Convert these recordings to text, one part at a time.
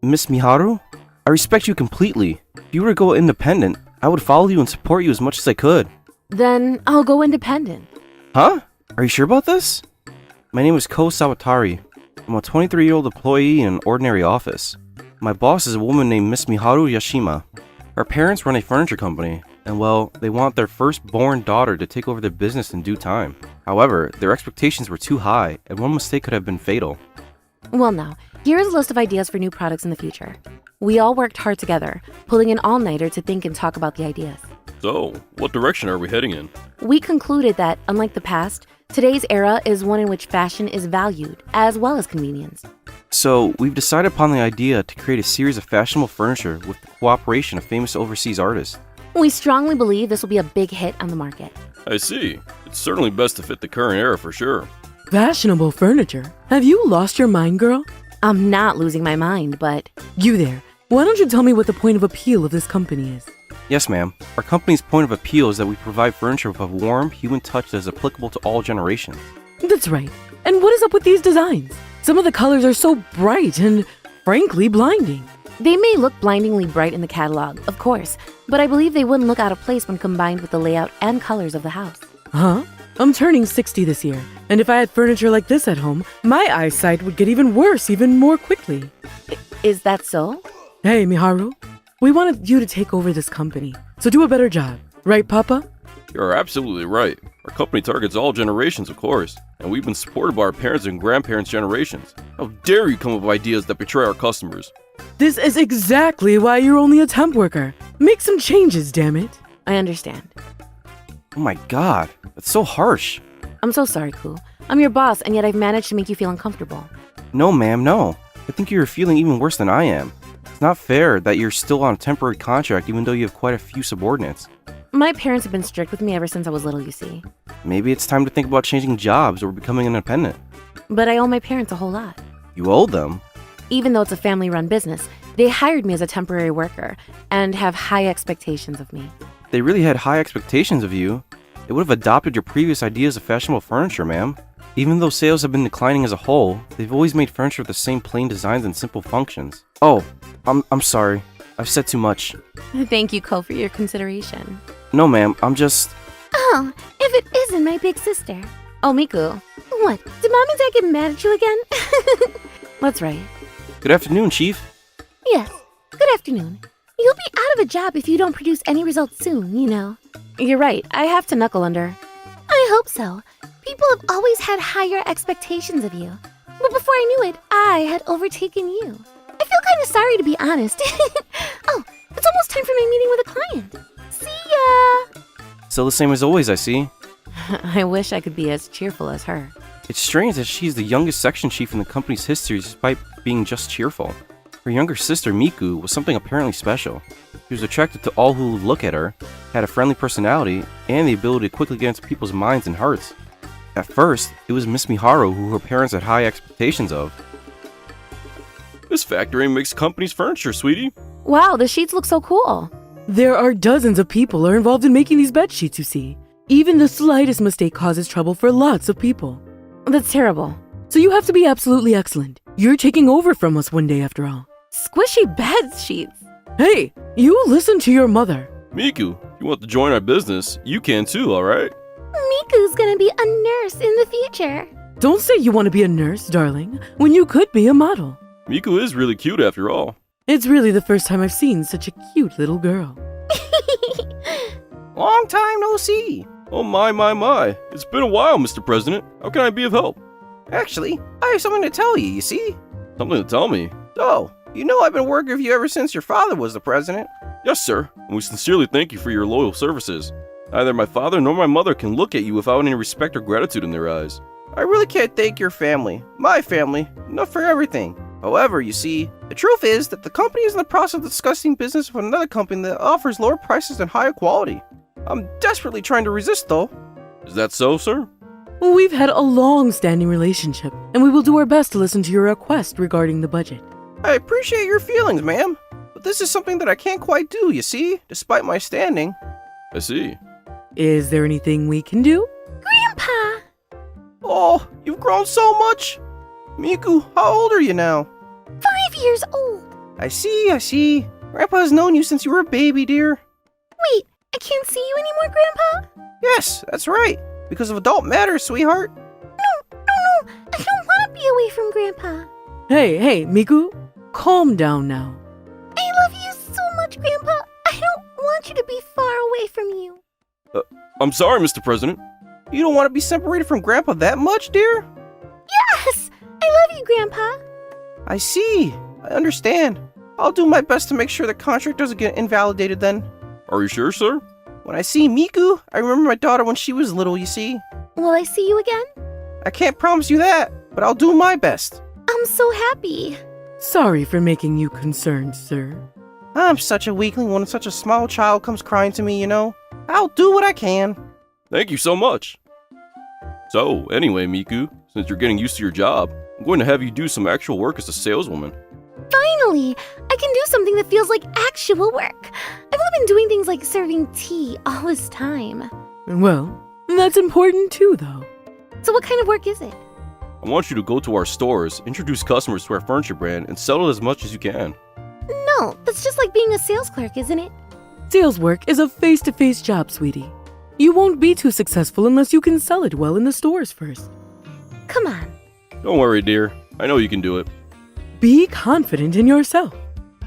Miss Miharu? I respect you completely. If you were to go independent, I would follow you and support you as much as I could. Then I'll go independent. Huh? Are you sure about this? My name is Ko Sawatari. I'm a 23-year-old employee in an ordinary office. My boss is a woman named Miss Miharu Yashima. Her parents run a furniture company, and well, they want their firstborn daughter to take over their business in due time. However, their expectations were too high, and one mistake could have been fatal. Well now, here's a list of ideas for new products in the future. We all worked hard together, pulling an all-nighter to think and talk about the ideas. So, what direction are we heading in? We concluded that, unlike the past, today's era is one in which fashion is valued, as well as convenience. So, we've decided upon the idea to create a series of fashionable furniture with the cooperation of famous overseas artists. We strongly believe this will be a big hit on the market. I see. It's certainly best to fit the current era for sure. Fashionable furniture? Have you lost your mind, girl? I'm not losing my mind, but... You there. Why don't you tell me what the point of appeal of this company is? Yes, ma'am. Our company's point of appeal is that we provide furniture with a warm, human touch that is applicable to all generations. That's right. And what is up with these designs? Some of the colors are so bright and, frankly, blinding. They may look blindingly bright in the catalog, of course, but I believe they wouldn't look out of place when combined with the layout and colors of the house. Huh? I'm turning 60 this year, and if I had furniture like this at home, my eyesight would get even worse even more quickly. Is that so? Hey, Miharu. We wanted you to take over this company, so do a better job. Right, Papa? You're absolutely right. Our company targets all generations, of course, and we've been supported by our parents' and grandparents' generations. How dare you come up with ideas that betray our customers? This is exactly why you're only a temp worker. Make some changes, damn it. I understand. Oh my god, that's so harsh. I'm so sorry, Ku. I'm your boss, and yet I've managed to make you feel uncomfortable. No, ma'am, no. I think you're feeling even worse than I am. It's not fair that you're still on a temporary contract even though you have quite a few subordinates. My parents have been strict with me ever since I was little, you see. Maybe it's time to think about changing jobs or becoming independent. But I owe my parents a whole lot. You owe them? Even though it's a family-run business, they hired me as a temporary worker and have high expectations of me. They really had high expectations of you. They would have adopted your previous ideas of fashionable furniture, ma'am. Even though sales have been declining as a whole, they've always made furniture with the same plain designs and simple functions. Oh, I'm sorry. I've said too much. Thank you, Ko, for your consideration. No, ma'am, I'm just... Oh, if it isn't my big sister. Oh, Miku. What? Did Mom and Dad get mad at you again? That's right. Good afternoon, Chief. Yes. Good afternoon. You'll be out of a job if you don't produce any results soon, you know. You're right. I have to knuckle under. I hope so. People have always had higher expectations of you. But before I knew it, I had overtaken you. I feel kind of sorry, to be honest. Oh, it's almost time for my meeting with a client. See ya! Still the same as always, I see. I wish I could be as cheerful as her. It's strange that she's the youngest section chief in the company's history despite being just cheerful. Her younger sister, Miku, was something apparently special. She was attracted to all who would look at her, had a friendly personality, and the ability to quickly get into people's minds and hearts. At first, it was Miss Miharu who her parents had high expectations of. This factory makes company's furniture, sweetie. Wow, the sheets look so cool. There are dozens of people are involved in making these bed sheets, you see. Even the slightest mistake causes trouble for lots of people. That's terrible. So you have to be absolutely excellent. You're taking over from us one day after all. Squishy bed sheets. Hey, you listen to your mother. Miku, if you want to join our business, you can too, alright? Miku's gonna be a nurse in the future. Don't say you want to be a nurse, darling, when you could be a model. Miku is really cute after all. It's really the first time I've seen such a cute little girl. Long time no see. Oh my. It's been a while, Mr. President. How can I be of help? Actually, I have something to tell you, you see? Something to tell me? So, you know I've been working with you ever since your father was the president. Yes, sir. And we sincerely thank you for your loyal services. Neither my father nor my mother can look at you without any respect or gratitude in their eyes. I really can't thank your family, my family, enough for everything. However, you see, the truth is that the company is in the process of discussing business with another company that offers lower prices and higher quality. I'm desperately trying to resist, though. Is that so, sir? We've had a long-standing relationship, and we will do our best to listen to your request regarding the budget. I appreciate your feelings, ma'am, but this is something that I can't quite do, you see, despite my standing. I see. Is there anything we can do? Grandpa! Oh, you've grown so much! Miku, how old are you now? 5 years old. I see. Grandpa's known you since you were a baby, dear. Wait, I can't see you anymore, Grandpa? Yes, that's right. Because of adult matters, sweetheart. No. I don't want to be away from Grandpa. Hey, Miku. Calm down now. I love you so much, Grandpa. I don't want you to be far away from you. I'm sorry, Mr. President. You don't want to be separated from Grandpa that much, dear? Yes! I love you, Grandpa. I see. I understand. I'll do my best to make sure the contract doesn't get invalidated then. Are you sure, sir? When I see Miku, I remember my daughter when she was little, you see. Will I see you again? I can't promise you that, but I'll do my best. I'm so happy. Sorry for making you concerned, sir. I'm such a weakling when such a small child comes crying to me, you know. I'll do what I can. Thank you so much. So, anyway, Miku, since you're getting used to your job, I'm going to have you do some actual work as a saleswoman. Finally, I can do something that feels like actual work. I've only been doing things like serving tea all this time. Well, that's important too, though. So what kind of work is it? I want you to go to our stores, introduce customers to our furniture brand, and sell it as much as you can. No, that's just like being a sales clerk, isn't it? Sales work is a face-to-face job, sweetie. You won't be too successful unless you can sell it well in the stores first. Come on. Don't worry, dear. I know you can do it. Be confident in yourself.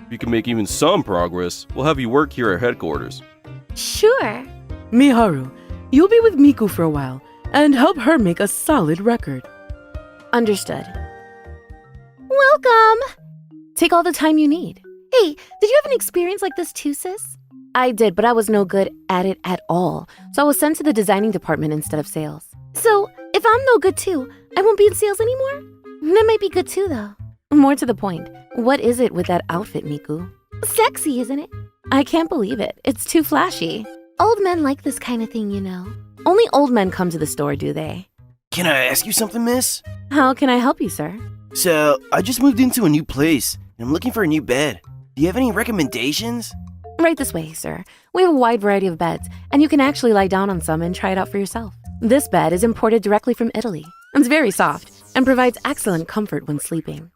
If you can make even some progress, we'll have you work here at headquarters. Sure. Miharu, you'll be with Miku for a while and help her make a solid record. Understood. Welcome. Take all the time you need. Hey, did you have an experience like this too, sis? I did, but I was no good at it at all. So I was sent to the designing department instead of sales. So, if I'm no good too, I won't be in sales anymore? That might be good too, though. More to the point, what is it with that outfit, Miku? Sexy, isn't it? I can't believe it. It's too flashy. Old men like this kind of thing, you know. Only old men come to the store, do they? Can I ask you something, miss? How can I help you, sir? So, I just moved into a new place, and I'm looking for a new bed. Do you have any recommendations? Right this way, sir. We have a wide variety of beds, and you can actually lie down on some and try it out for yourself. This bed is imported directly from Italy. It's very soft and provides excellent comfort when sleeping.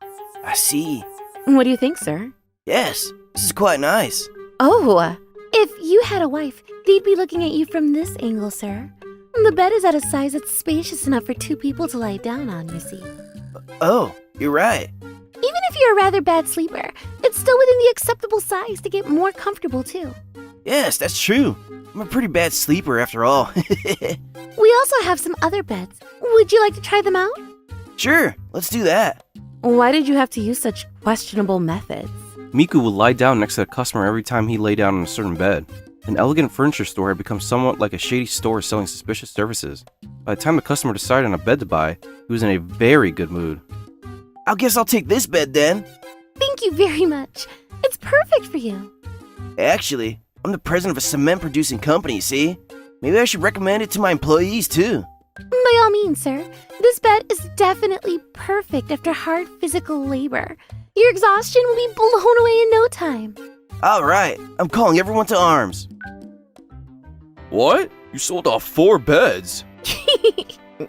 I see. What do you think, sir? Yes, this is quite nice. Oh, If you had a wife, they'd be looking at you from this angle, sir. The bed is at a size that's spacious enough for two people to lie down on, you see. Oh, you're right. Even if you're a rather bad sleeper, it's still within the acceptable size to get more comfortable, too. Yes, that's true. I'm a pretty bad sleeper after all. We also have some other beds. Would you like to try them out? Sure, let's do that. why did you have to use such questionable methods? Miku would lie down next to the customer every time he lay down on a certain bed. An elegant furniture store had become somewhat like a shady store selling suspicious services. By the time the customer decided on a bed to buy, he was in a very good mood. I guess I'll take this bed then. Thank you very much. It's perfect for you. Actually, I'm the president of a cement producing company, see? Maybe I should recommend it to my employees too. By all means, sir. This bed is definitely perfect after hard physical labor. Your exhaustion will be blown away in no time. Alright, I'm calling everyone to arms. What? You sold off 4 beds?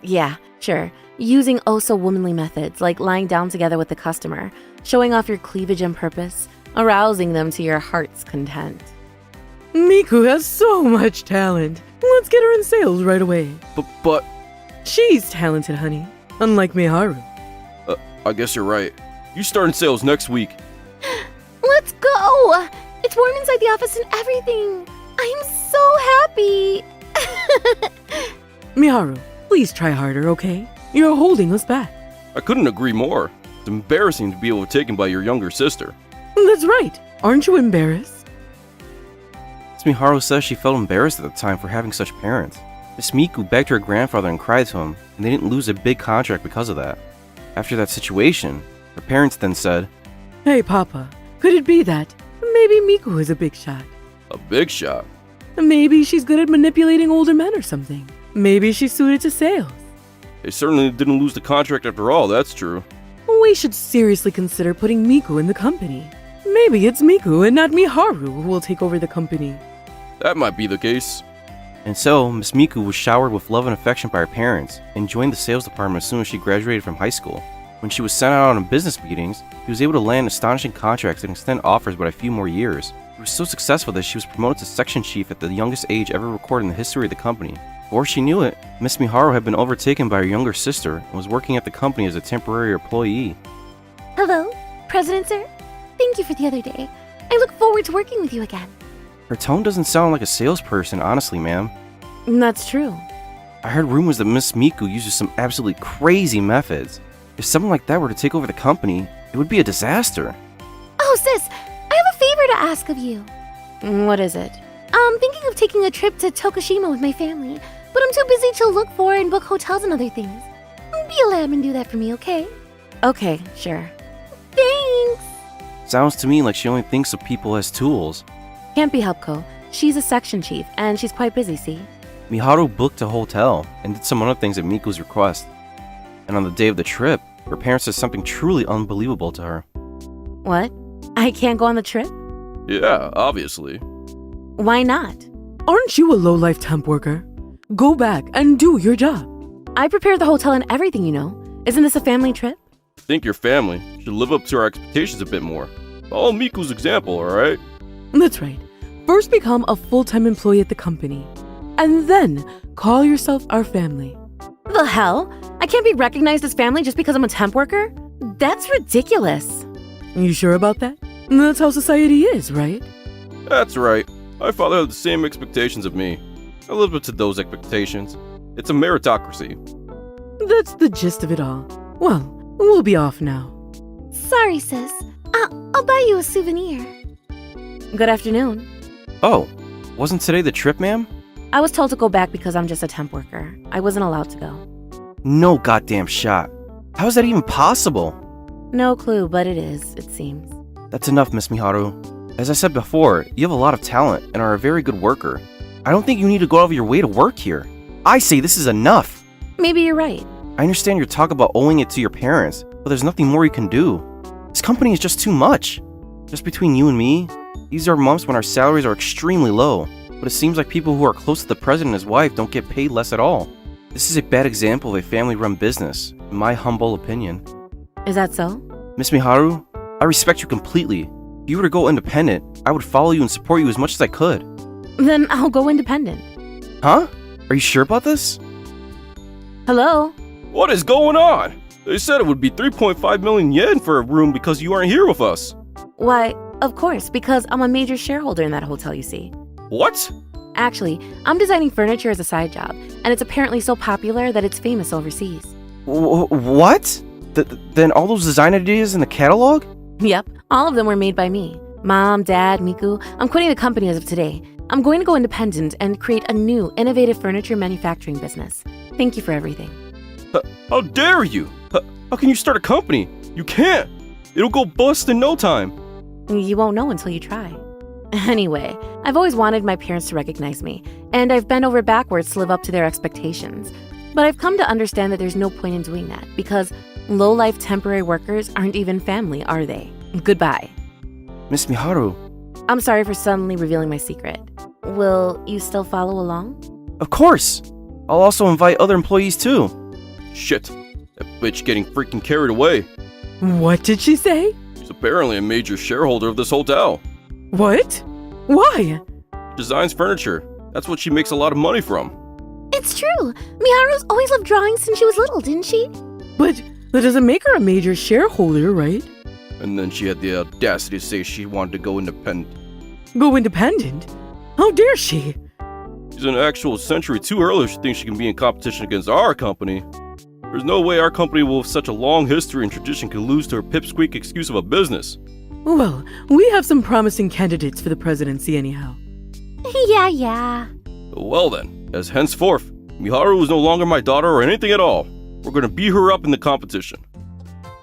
Yeah, sure. Using so womanly methods like lying down together with the customer, showing off your cleavage and purpose, arousing them to your heart's content. Miku has so much talent. Let's get her in sales right away. But, She's talented, honey. Unlike Miharu. I guess you're right. You start in sales next week. Let's go! It's warm inside the office and everything. I'm so happy. Miharu, please try harder, okay? You're holding us back. I couldn't agree more. It's embarrassing to be overtaken by your younger sister. That's right. Aren't you embarrassed? Miss Miharu says she felt embarrassed at the time for having such parents. Miss Miku begged her grandfather and cried to him, and they didn't lose a big contract because of that. After that situation, her parents then said, Hey, Papa, could it be that maybe Miku is a big shot? A big shot. Maybe she's good at manipulating older men or something. Maybe she's suited to sales. They certainly didn't lose the contract after all, that's true. We should seriously consider putting Miku in the company. Maybe it's Miku and not Miharu who will take over the company. That might be the case. and so Miss Miku was showered with love and affection by her parents and joined the sales department as soon as she graduated from high school. When she was sent out on business meetings, she was able to land astonishing contracts and extend offers by a few more years. She was so successful that she was promoted to section chief at the youngest age ever recorded in the history of the company. Before she knew it, Miss Miharu had been overtaken by her younger sister and was working at the company as a temporary employee. Hello, President Sir. Thank you for the other day. I look forward to working with you again. Her tone doesn't sound like a salesperson, honestly, ma'am. That's true. I heard rumors that Miss Miku uses some absolutely crazy methods. If someone like that were to take over the company, it would be a disaster. Oh, sis, I have a favor to ask of you. What is it? I'm thinking of taking a trip to Tokushima with my family, but I'm too busy to look for and book hotels and other things. Be a lamb and do that for me, okay? Okay, sure. Thanks! Sounds to me like she only thinks of people as tools. Can't be helped, Ko. She's a section chief, and she's quite busy, see? Miharu booked a hotel and did some other things at Miku's request. And on the day of the trip, her parents said something truly unbelievable to her. What? I can't go on the trip? Yeah, obviously. Why not? Aren't you a low-life temp worker? Go back and do your job. I prepared the hotel and everything, you know. Isn't this a family trip? I think your family should live up to our expectations a bit more. Follow Miku's example, alright? That's right. First become a full-time employee at the company, and then call yourself our family. The hell? I can't be recognized as family just because I'm a temp worker? That's ridiculous. You sure about that? That's how society is, right? That's right. My father had the same expectations of me. I live up to those expectations. It's a meritocracy. That's the gist of it all. Well, we'll be off now. Sorry, sis. I'll buy you a souvenir. Good afternoon. Oh, wasn't today the trip, ma'am? I was told to go back because I'm just a temp worker. I wasn't allowed to go. No goddamn shot. How is that even possible? No clue, but it is, it seems. That's enough, Miss Miharu. As I said before, you have a lot of talent and are a very good worker. I don't think you need to go out of your way to work here. I say this is enough. Maybe you're right. I understand your talk about owing it to your parents, but there's nothing more you can do. This company is just too much. Just between you and me, these are months when our salaries are extremely low, but it seems like people who are close to the president and his wife don't get paid less at all. This is a bad example of a family-run business, in my humble opinion. Is that so? Miss Miharu, I respect you completely. If you were to go independent, I would follow you and support you as much as I could. Then I'll go independent. Huh? Are you sure about this? Hello? What is going on? They said it would be 3.5 million yen for a room because you aren't here with us. Why, of course, because I'm a major shareholder in that hotel, you see. What? Actually, I'm designing furniture as a side job, and it's apparently so popular that it's famous overseas. What? Then all those design ideas in the catalog? Yep, all of them were made by me. Mom, Dad, Miku. I'm quitting the company as of today. I'm going to go independent and create a new, innovative furniture manufacturing business. Thank you for everything. How dare you? How can you start a company? You can't. It'll go bust in no time. You won't know until you try. Anyway, I've always wanted my parents to recognize me, and I've bent over backwards to live up to their expectations. But I've come to understand that there's no point in doing that, because low-life temporary workers aren't even family, are they? Goodbye. Miss Miharu. I'm sorry for suddenly revealing my secret. Will you still follow along? Of course! I'll also invite other employees too. Shit. That bitch getting freaking carried away. What did she say? She's apparently a major shareholder of this hotel. What? Why? Designs furniture. That's what she makes a lot of money from. It's true. Miharu's always loved drawing since she was little, didn't she? But that doesn't make her a major shareholder, right? And then she had the audacity to say she wanted to go independent. Go independent? How dare she? She's an actual century too early if she thinks she can be in competition against our company. There's no way our company with such a long history and tradition can lose to her pipsqueak excuse of a business. Well, we have some promising candidates for the presidency anyhow. Yeah. Well then, as henceforth, Miharu is no longer my daughter or anything at all. We're gonna beat her up in the competition.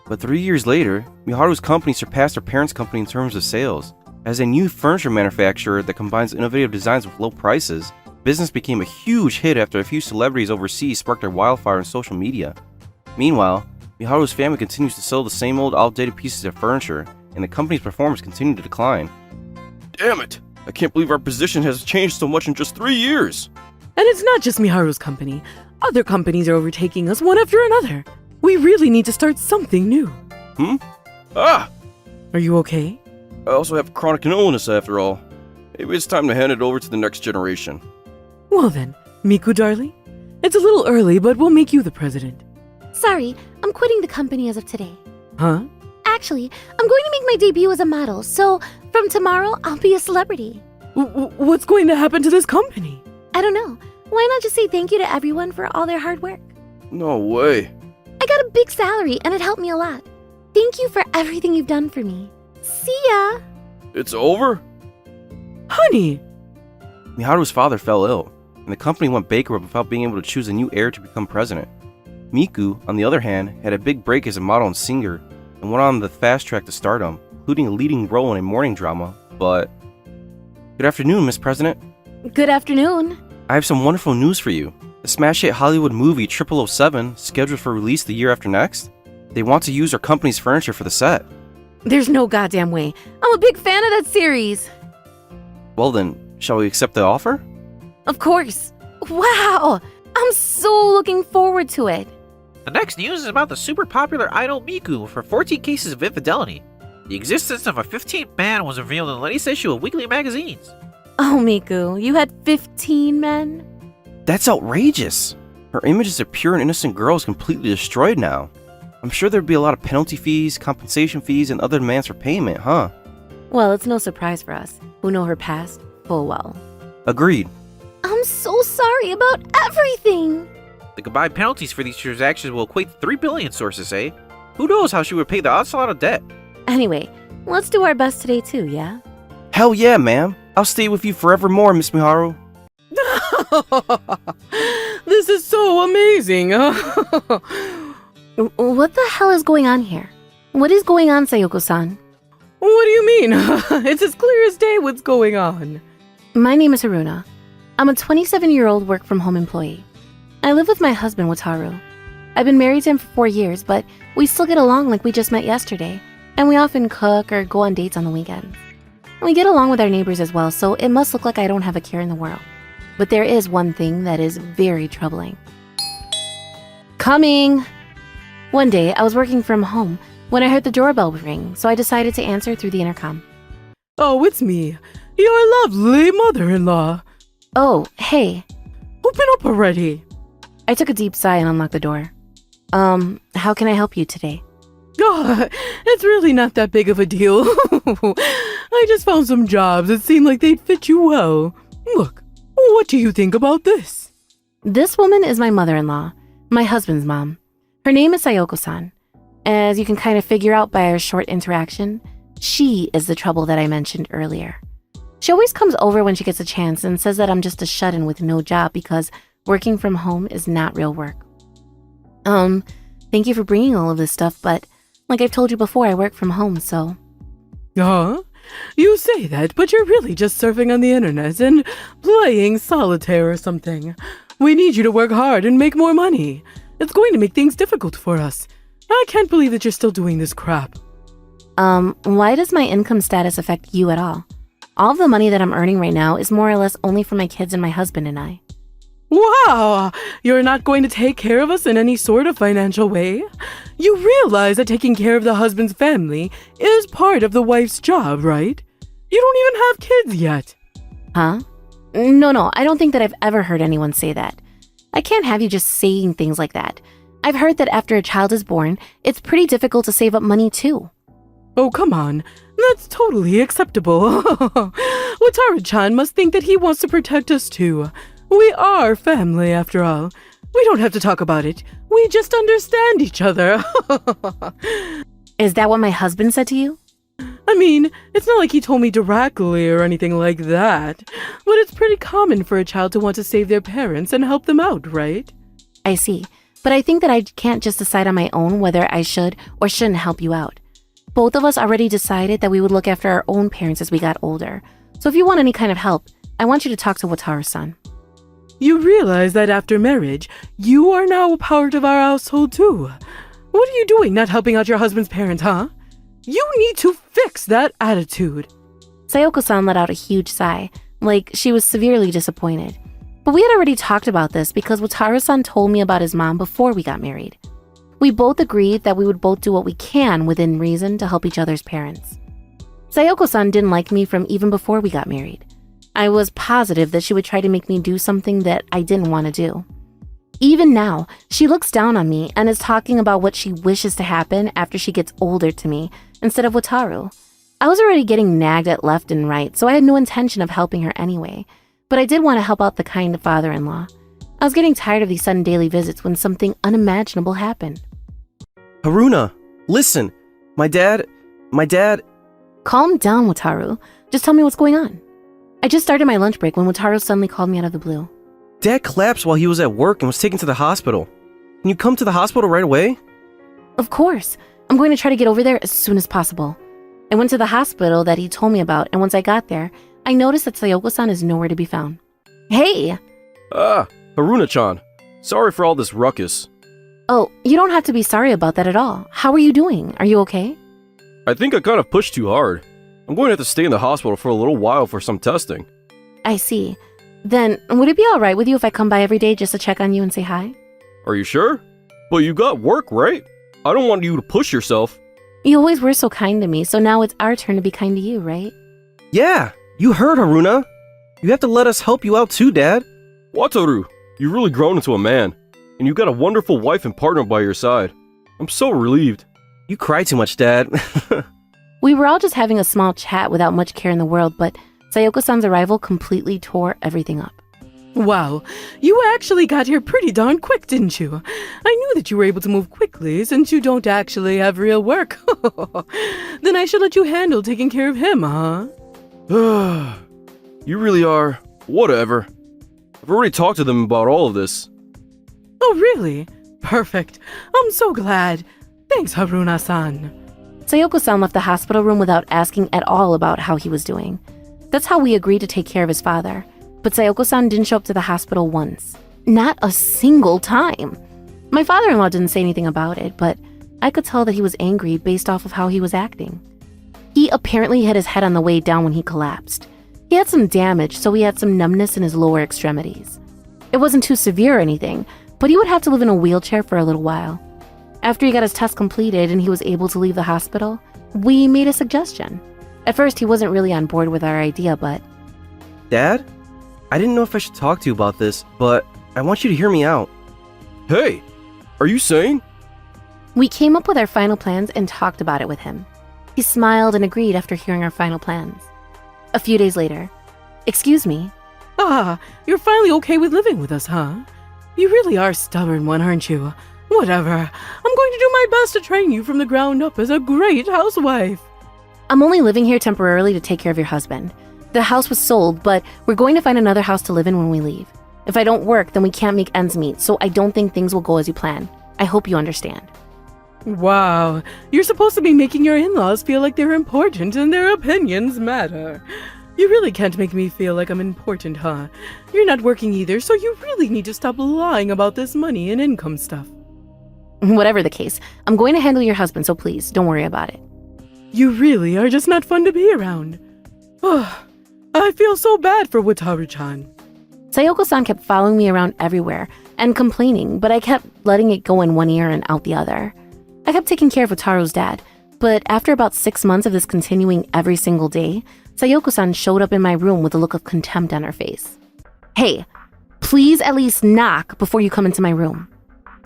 But 3 years later, Miharu's company surpassed her parents' company in terms of sales. As a new furniture manufacturer that combines innovative designs with low prices, business became a huge hit after a few celebrities overseas sparked a wildfire on social media. Meanwhile, Miharu's family continues to sell the same old outdated pieces of furniture, and the company's performance continued to decline. Damn it! I can't believe our position has changed so much in just 3 years! And it's not just Miharu's company. Other companies are overtaking us one after another. We really need to start something new. Ah! Are you okay? I also have chronic illness after all. Maybe it's time to hand it over to the next generation. Well then, Miku darling, it's a little early, but we'll make you the president. Sorry, I'm quitting the company as of today. Huh? Actually, I'm going to make my debut as a model, so from tomorrow, I'll be a celebrity. What's going to happen to this company? I don't know. Why not just say thank you to everyone for all their hard work? No way. I got a big salary, and it helped me a lot. Thank you for everything you've done for me. See ya! It's over? Honey! Miharu's father fell ill, and the company went bankrupt without being able to choose a new heir to become president. Miku, on the other hand, had a big break as a model and singer, and went on the fast track to stardom, including a leading role in a morning drama, but... Good afternoon, Miss President. Good afternoon. I have some wonderful news for you. The smash hit Hollywood movie 007, scheduled for release the year after next, they want to use our company's furniture for the set. There's no goddamn way. I'm a big fan of that series. Well then, shall we accept the offer? Of course. Wow! I'm so looking forward to it. The next news is about the super popular idol Miku for 14 cases of infidelity. The existence of a 15th man was revealed in the latest issue of weekly magazines. Oh, Miku, you had 15 men? That's outrageous! Her image as a pure and innocent girl is completely destroyed now. I'm sure there'd be a lot of penalty fees, compensation fees, and other demands for payment, huh? Well, it's no surprise for us, who know her past full well. Agreed. I'm so sorry about everything. The combined penalties for these transactions will equate to 3 billion, sources say. Who knows how she would pay the onslaught of debt? Anyway, let's do our best today too, yeah? Hell yeah, ma'am! I'll stay with you forevermore, Miss Miharu. This is so amazing! What the hell is going on here? What is going on, Sayoko-san? What do you mean? It's as clear as day what's going on. My name is Haruna. I'm a 27-year-old work-from-home employee. I live with my husband, Ataru. I've been married to him for 4 years, but we still get along like we just met yesterday, and we often cook or go on dates on the weekends. We get along with our neighbors as well, so it must look like I don't have a care in the world. But there is one thing that is very troubling. Coming! One day, I was working from home when I heard the doorbell ring, so I decided to answer through the intercom. Oh, it's me, your lovely mother-in-law. Oh, hey. Open up already. I took a deep sigh and unlocked the door. How can I help you today? Oh, it's really not that big of a deal. I just found some jobs that seemed like they'd fit you well. Look, what do you think about this? This woman is my mother-in-law, my husband's mom. Her name is Sayoko-san. As you can kind of figure out by our short interaction, she is the trouble that I mentioned earlier. She always comes over when she gets a chance and says that I'm just a shut-in with no job because working from home is not real work. Thank you for bringing all of this stuff, but like I've told you before, I work from home, so... Huh? You say that, but you're really just surfing on the internet and playing solitaire or something. We need you to work hard and make more money. It's going to make things difficult for us. I can't believe that you're still doing this crap. Why does my income status affect you at all? All of the money that I'm earning right now is more or less only for my kids and my husband and I. Wow! You're not going to take care of us in any sort of financial way? You realize that taking care of the husband's family is part of the wife's job, right? You don't even have kids yet. Huh? No, I don't think that I've ever heard anyone say that. I can't have you just saying things like that. I've heard that after a child is born, it's pretty difficult to save up money too. Oh, come on. That's totally acceptable. Wataru-chan must think that he wants to protect us too. We are family, after all. We don't have to talk about it. We just understand each other. Is that what my husband said to you? I mean, it's not like he told me directly or anything like that. But it's pretty common for a child to want to save their parents and help them out, right? I see. But I think that I can't just decide on my own whether I should or shouldn't help you out. Both of us already decided that we would look after our own parents as we got older. So if you want any kind of help, I want you to talk to Wataru-san. You realize that after marriage, you are now a part of our household too. What are you doing not helping out your husband's parents, huh? You need to fix that attitude. Sayoko-san let out a huge sigh, like she was severely disappointed. But we had already talked about this because Wataru-san told me about his mom before we got married. We both agreed that we would both do what we can within reason to help each other's parents. Sayoko-san didn't like me from even before we got married. I was positive that she would try to make me do something that I didn't want to do. Even now, she looks down on me and is talking about what she wishes to happen after she gets older to me instead of Wataru. I was already getting nagged at left and right, so I had no intention of helping her anyway. But I did want to help out the kind father-in-law. I was getting tired of these sudden daily visits when something unimaginable happened. Haruna, listen. My dad... Calm down, Wataru. Just tell me what's going on. I just started my lunch break when Wataru suddenly called me out of the blue. Dad collapsed while he was at work and was taken to the hospital. Can you come to the hospital right away? Of course. I'm going to try to get over there as soon as possible. I went to the hospital that he told me about, and once I got there, I noticed that Sayoko-san is nowhere to be found. Hey! Haruna-chan. Sorry for all this ruckus. Oh, you don't have to be sorry about that at all. How are you doing? Are you okay? I think I kind of pushed too hard. I'm going to have to stay in the hospital for a little while for some testing. I see. Then, would it be alright with you if I come by every day just to check on you and say hi? Are you sure? But you got work, right? I don't want you to push yourself. You always were so kind to me, so now it's our turn to be kind to you, right? Yeah, you heard Haruna. You have to let us help you out too, Dad. Wataru, you've really grown into a man. And you got a wonderful wife and partner by your side. I'm so relieved. You cry too much, Dad. We were all just having a small chat without much care in the world, but Sayoko-san's arrival completely tore everything up. Wow, you actually got here pretty darn quick, didn't you? I knew that you were able to move quickly since you don't actually have real work. Then I should let you handle taking care of him, huh? You really are. Whatever. I've already talked to them about all of this. Oh, really? Perfect. I'm so glad. Thanks, Haruna-san. Sayoko-san left the hospital room without asking at all about how he was doing. That's how we agreed to take care of his father. But Sayoko-san didn't show up to the hospital once. Not a single time. My father-in-law didn't say anything about it, but I could tell that he was angry based off of how he was acting. He apparently hit his head on the way down when he collapsed. He had some damage, so he had some numbness in his lower extremities. It wasn't too severe or anything, but he would have to live in a wheelchair for a little while. After he got his test completed and he was able to leave the hospital, we made a suggestion. At first, he wasn't really on board with our idea, but... Dad? I didn't know if I should talk to you about this, but I want you to hear me out. Hey, are you saying? We came up with our final plans and talked about it with him. He smiled and agreed after hearing our final plans. A few days later, excuse me. Ah, you're finally okay with living with us, huh? You really are a stubborn one, aren't you? Whatever. I'm going to do my best to train you from the ground up as a great housewife. I'm only living here temporarily to take care of your husband. The house was sold, but we're going to find another house to live in when we leave. If I don't work, then we can't make ends meet, so I don't think things will go as you plan. I hope you understand. Wow, you're supposed to be making your in-laws feel like they're important and their opinions matter. You really can't make me feel like I'm important, huh? You're not working either, so you really need to stop lying about this money and income stuff. Whatever the case, I'm going to handle your husband, so please, don't worry about it. You really are just not fun to be around. Oh, I feel so bad for Wataru-chan. Sayoko-san kept following me around everywhere and complaining, but I kept letting it go in one ear and out the other. I kept taking care of Wataru's dad, but after about 6 months of this continuing every single day, Sayoko-san showed up in my room with a look of contempt on her face. Hey, please at least knock before you come into my room.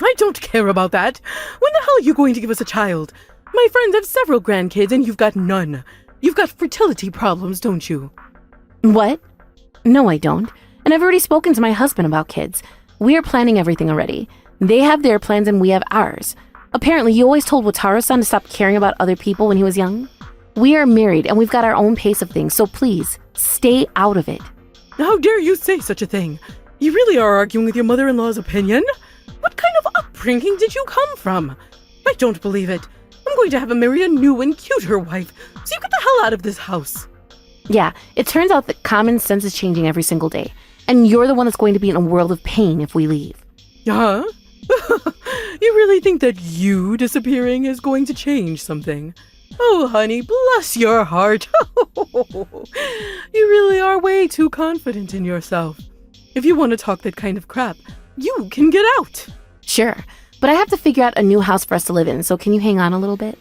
I don't care about that. When the hell are you going to give us a child? My friends have several grandkids and you've got none. You've got fertility problems, don't you? What? No, I don't. And I've already spoken to my husband about kids. We're planning everything already. They have their plans and we have ours. Apparently, you always told Wataru-san to stop caring about other people when he was young. We are married and we've got our own pace of things, so please, stay out of it. How dare you say such a thing? You really are arguing with your mother-in-law's opinion? What kind of upbringing did you come from? I don't believe it. I'm going to have him marry a new and cuter wife, so you get the hell out of this house. Yeah, it turns out that common sense is changing every single day, and you're the one that's going to be in a world of pain if we leave. Huh? You really think that you disappearing is going to change something? Oh, honey, bless your heart. You really are way too confident in yourself. If you want to talk that kind of crap, you can get out. Sure, but I have to figure out a new house for us to live in, so can you hang on a little bit?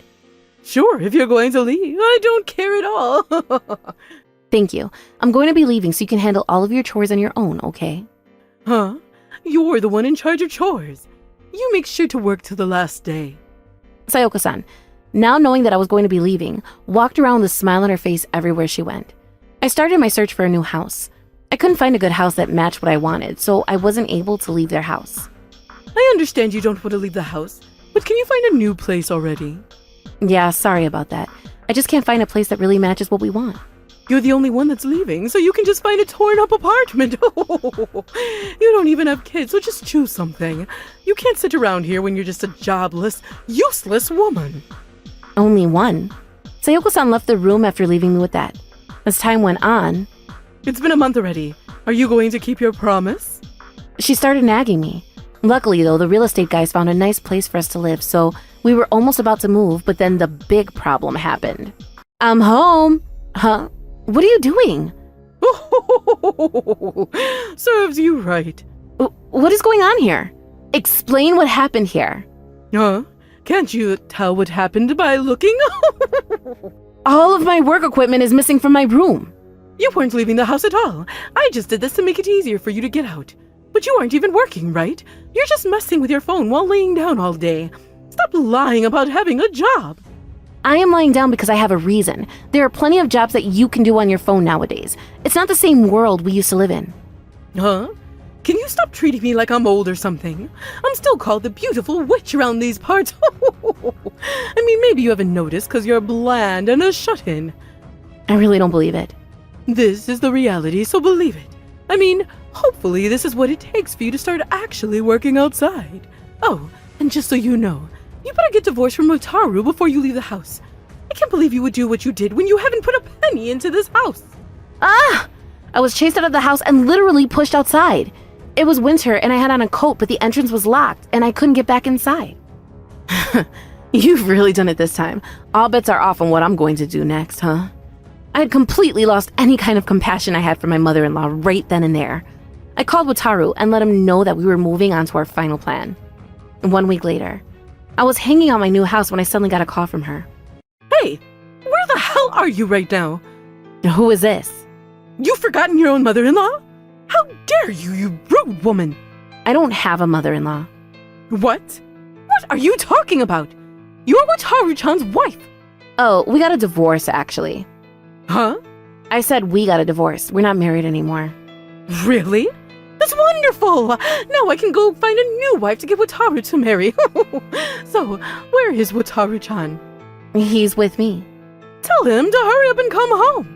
Sure, if you're going to leave. I don't care at all. Thank you. I'm going to be leaving so you can handle all of your chores on your own, okay? Huh? You're the one in charge of chores. You make sure to work till the last day. Sayoko-san, now knowing that I was going to be leaving, walked around with a smile on her face everywhere she went. I started my search for a new house. I couldn't find a good house that matched what I wanted, so I wasn't able to leave their house. I understand you don't want to leave the house, but can you find a new place already? Yeah, sorry about that. I just can't find a place that really matches what we want. You're the only one that's leaving, so you can just find a torn-up apartment. You don't even have kids, so just choose something. You can't sit around here when you're just a jobless, useless woman. Only one. Sayoko-san left the room after leaving me with that. As time went on, It's been a month already. Are you going to keep your promise? she started nagging me. Luckily, though, the real estate guys found a nice place for us to live, so we were almost about to move, but then the big problem happened. I'm home. Huh? What are you doing? Serves you right. What is going on here? Explain what happened here. Huh? Can't you tell what happened by looking? All of my work equipment is missing from my room. You weren't leaving the house at all. I just did this to make it easier for you to get out. But you aren't even working, right? You're just messing with your phone while laying down all day. Stop lying about having a job. I am lying down because I have a reason. There are plenty of jobs that you can do on your phone nowadays. It's not the same world we used to live in. Huh? Can you stop treating me like I'm old or something? I'm still called the beautiful witch around these parts. I mean, maybe you haven't noticed because you're bland and a shut-in. I really don't believe it. This is the reality, so believe it. I mean, hopefully this is what it takes for you to start actually working outside. Oh, and just so you know, you better get divorced from Ataru before you leave the house. I can't believe you would do what you did when you haven't put a penny into this house. Ah! I was chased out of the house and literally pushed outside. It was winter and I had on a coat, but the entrance was locked and I couldn't get back inside. You've really done it this time. All bets are off on what I'm going to do next, huh? I had completely lost any kind of compassion I had for my mother-in-law right then and there. I called Ataru and let him know that we were moving on to our final plan. 1 week later, I was hanging out my new house when I suddenly got a call from her. Hey, where the hell are you right now? Who is this? You've forgotten your own mother-in-law? How dare you, you rude woman! I don't have a mother-in-law. What? What are you talking about? You're Wataru-chan's wife! Oh, we got a divorce, actually. Huh? I said we got a divorce. We're not married anymore. Really? That's wonderful! Now I can go find a new wife to get Wataru to marry. So, where is Wataru-chan? He's with me. Tell him to hurry up and come home.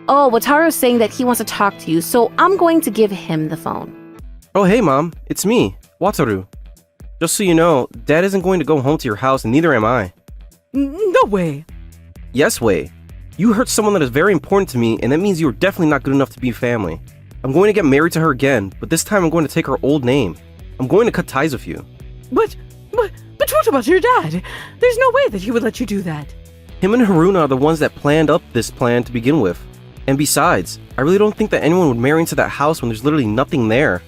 Oh, Wataru's saying that he wants to talk to you, so I'm going to give him the phone. Oh, hey, Mom. It's me, Wataru. Just so you know, Dad isn't going to go home to your house, and neither am I. No way. Yes way. You hurt someone that is very important to me, and that means you are definitely not good enough to be family. I'm going to get married to her again, but this time I'm going to take her old name. I'm going to cut ties with you. But what about your dad? There's no way that he would let you do that. Him and Haruna are the ones that planned up this plan to begin with. And besides, I really don't think that anyone would marry into that house when there's literally nothing there.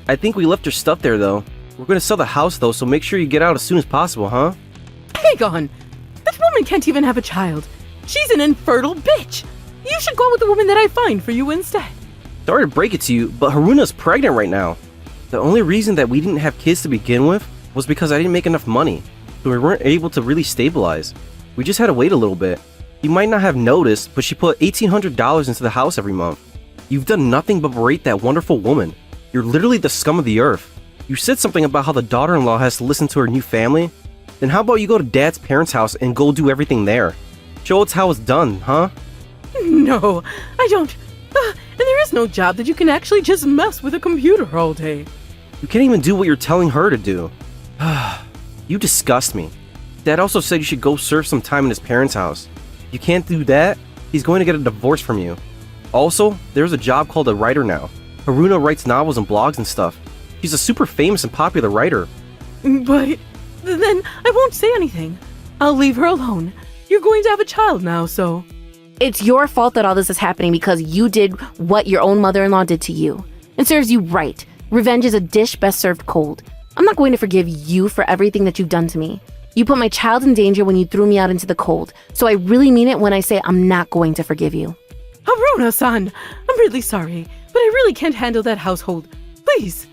I think we left your stuff there though. We're gonna sell the house though, so make sure you get out as soon as possible, huh? Hang on. That woman can't even have a child. She's an infertile bitch. You should go with the woman that I find for you instead. Sorry to break it to you, but Haruna's pregnant right now. The only reason that we didn't have kids to begin with was because I didn't make enough money, so we weren't able to really stabilize. We just had to wait a little bit. You might not have noticed, but she put $1,800 into the house every month. You've done nothing but berate that wonderful woman. You're literally the scum of the earth. You said something about how the daughter-in-law has to listen to her new family. Then how about you go to Dad's parents' house and go do everything there? Show us how it's done, huh? No, I don't. And there is no job that you can actually just mess with a computer all day. You can't even do what you're telling her to do. You disgust me. Dad also said you should go serve some time in his parents' house. If you can't do that, he's going to get a divorce from you. Also, there's a job called a writer now. Haruna writes novels and blogs and stuff. She's a super famous and popular writer. But then I won't say anything. I'll leave her alone. You're going to have a child now, so... It's your fault that all this is happening because you did what your own mother-in-law did to you. It serves you right. Revenge is a dish best served cold. I'm not going to forgive you for everything that you've done to me. You put my child in danger when you threw me out into the cold, so I really mean it when I say I'm not going to forgive you. Haruna-san, I'm really sorry, but I really can't handle that household. Please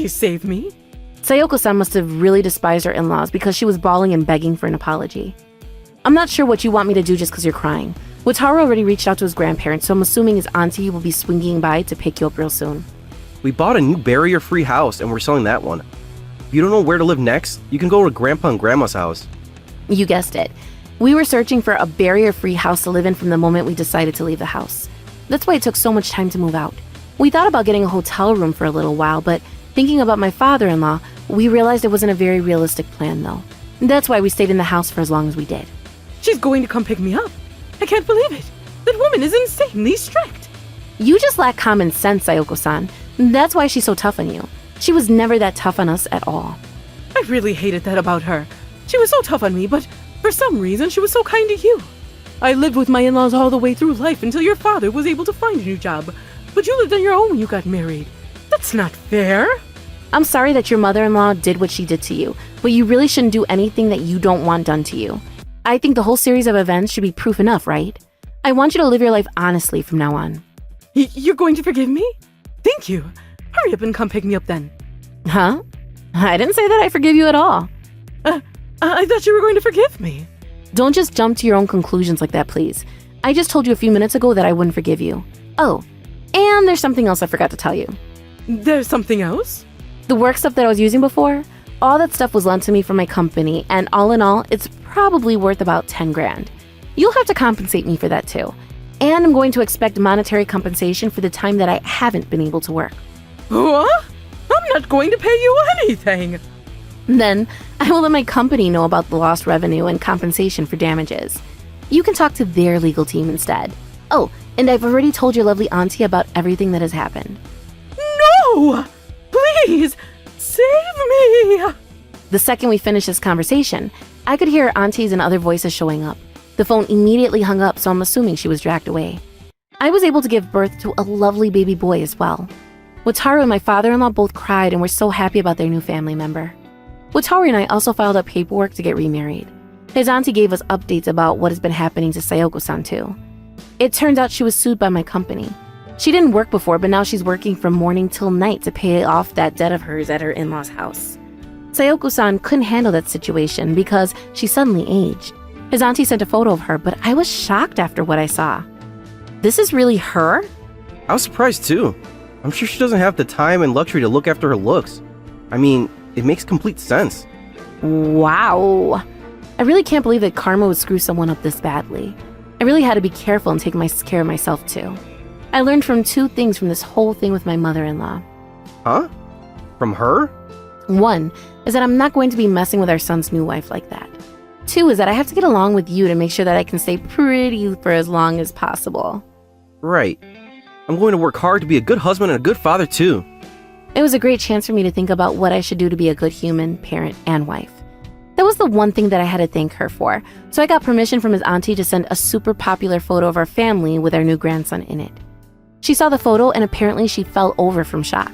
save me. Sayoko-san must have really despised her in-laws because she was bawling and begging for an apology. I'm not sure what you want me to do just because you're crying. Wataru already reached out to his grandparents, so I'm assuming his auntie will be swinging by to pick you up real soon. We bought a new barrier-free house and we're selling that one. If you don't know where to live next, you can go to Grandpa and Grandma's house. You guessed it. We were searching for a barrier-free house to live in from the moment we decided to leave the house. That's why it took so much time to move out. We thought about getting a hotel room for a little while, but thinking about my father-in-law, we realized it wasn't a very realistic plan though. That's why we stayed in the house for as long as we did. She's going to come pick me up. I can't believe it. That woman is insanely strict. You just lack common sense, Sayoko-san. That's why she's so tough on you. She was never that tough on us at all. I really hated that about her. She was so tough on me, but for some reason she was so kind to you. I lived with my in-laws all the way through life until your father was able to find a new job. But you lived on your own when you got married. That's not fair. I'm sorry that your mother-in-law did what she did to you, but you really shouldn't do anything that you don't want done to you. I think the whole series of events should be proof enough, right? I want you to live your life honestly from now on. You're going to forgive me? Thank you. Hurry up and come pick me up then. Huh? I didn't say that I forgive you at all. I thought you were going to forgive me. Don't just jump to your own conclusions like that, please. I just told you a few minutes ago that I wouldn't forgive you. Oh, and there's something else I forgot to tell you. There's something else? The work stuff that I was using before, all that stuff was lent to me from my company, and all in all, it's probably worth about 10 grand. You'll have to compensate me for that too. And I'm going to expect monetary compensation for the time that I haven't been able to work. What? I'm not going to pay you anything. Then, I will let my company know about the lost revenue and compensation for damages. You can talk to their legal team instead. Oh, and I've already told your lovely auntie about everything that has happened. No! Please, save me! The second we finished this conversation, I could hear her aunties and other voices showing up. The phone immediately hung up, so I'm assuming she was dragged away. I was able to give birth to a lovely baby boy as well. Wataru and my father-in-law both cried and were so happy about their new family member. Wataru and I also filed out paperwork to get remarried. His auntie gave us updates about what has been happening to Sayoko-san too. It turns out she was sued by my company. She didn't work before, but now she's working from morning till night to pay off that debt of hers at her in-laws' house. Sayoko-san couldn't handle that situation because she suddenly aged. His auntie sent a photo of her, but I was shocked after what I saw. This is really her? I was surprised too. I'm sure she doesn't have the time and luxury to look after her looks. I mean, it makes complete sense. Wow. I really can't believe that karma would screw someone up this badly. I really had to be careful and take care of myself too. I learned from two things from this whole thing with my mother-in-law. Huh? From her? One is that I'm not going to be messing with our son's new wife like that. Two is that I have to get along with you to make sure that I can stay pretty for as long as possible. Right. I'm going to work hard to be a good husband and a good father too. It was a great chance for me to think about what I should do to be a good human, parent, and wife. That was the one thing that I had to thank her for, so I got permission from his auntie to send a super popular photo of our family with our new grandson in it. She saw the photo and apparently she fell over from shock.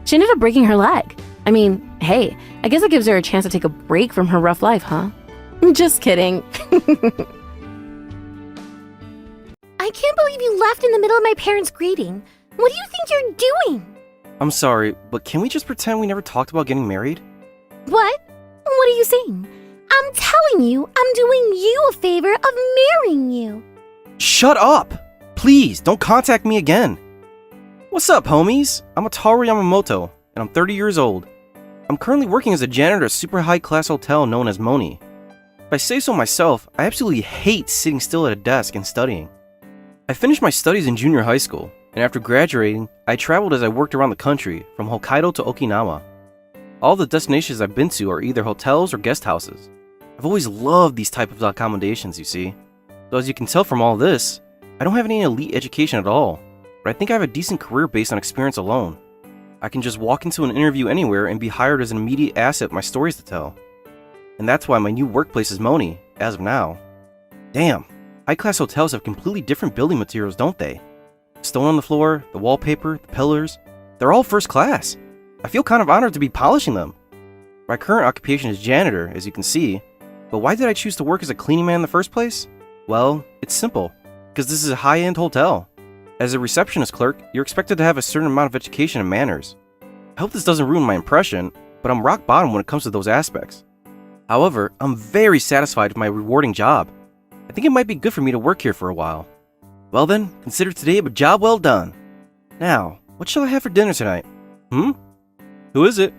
She ended up breaking her leg. I mean, hey, I guess it gives her a chance to take a break from her rough life, huh? Just kidding. I can't believe you left in the middle of my parents' greeting. What do you think you're doing? I'm sorry, but can we just pretend we never talked about getting married? What? What are you saying? I'm telling you, I'm doing you a favor of marrying you. Shut up! Please, don't contact me again. What's up, homies? I'm Ataru Yamamoto, and I'm 30 years old. I'm currently working as a janitor at a super high-class hotel known as Moni. If I say so myself, I absolutely hate sitting still at a desk and studying. I finished my studies in junior high school, and after graduating, I traveled as I worked around the country, from Hokkaido to Okinawa. All the destinations I've been to are either hotels or guest houses. I've always loved these type of accommodations, you see. So as you can tell from all this, I don't have any elite education at all, but I think I have a decent career based on experience alone. I can just walk into an interview anywhere and be hired as an immediate asset with my stories to tell. And that's why my new workplace is Moni, as of now. Damn, high-class hotels have completely different building materials, don't they? Stone on the floor, the wallpaper, the pillars, they're all first class. I feel kind of honored to be polishing them. My current occupation is janitor, as you can see. But why did I choose to work as a cleaning man in the first place? Well, it's simple. Because this is a high-end hotel. As a receptionist clerk, you're expected to have a certain amount of education and manners. I hope this doesn't ruin my impression, but I'm rock bottom when it comes to those aspects. However, I'm very satisfied with my rewarding job. I think it might be good for me to work here for a while. Well then, consider today a job well done. Now, what shall I have for dinner tonight? Who is it?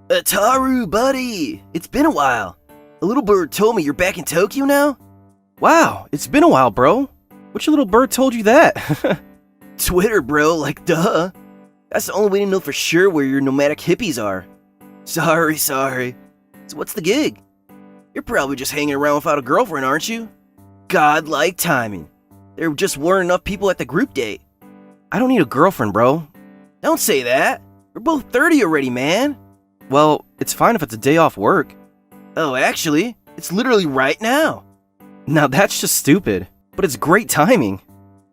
Ataru, buddy! It's been a while. A little bird told me you're back in Tokyo now? Wow, it's been a while, bro. Which little bird told you that? Twitter, bro, like duh. That's the only way to know for sure where your nomadic hippies are. Sorry. So what's the gig? You're probably just hanging around without a girlfriend, aren't you? Godlike timing. There just weren't enough people at the group date. I don't need a girlfriend, bro. Don't say that. We're both 30 already, man. Well, it's fine if it's a day off work. Oh, actually, it's literally right now. Now that's just stupid, but it's great timing.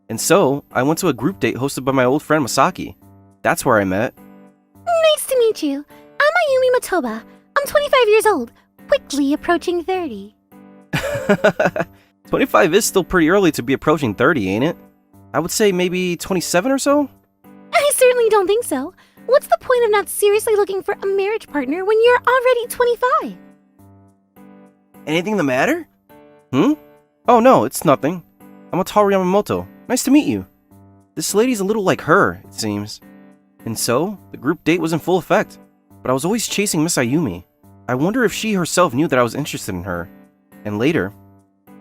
And so, I went to a group date hosted by my old friend Masaki. That's where I met. Nice to meet you. I'm Ayumi Matoba. I'm 25 years old, quickly approaching 30. 25 is still pretty early to be approaching 30, ain't it? I would say maybe 27 or so? I certainly don't think so. What's the point of not seriously looking for a marriage partner when you're already 25? Anything the matter? Oh no, it's nothing. I'm Ataru Yamamoto. Nice to meet you. This lady's a little like her, it seems. And so, the group date was in full effect. But I was always chasing Miss Ayumi. I wonder if she herself knew that I was interested in her. And later...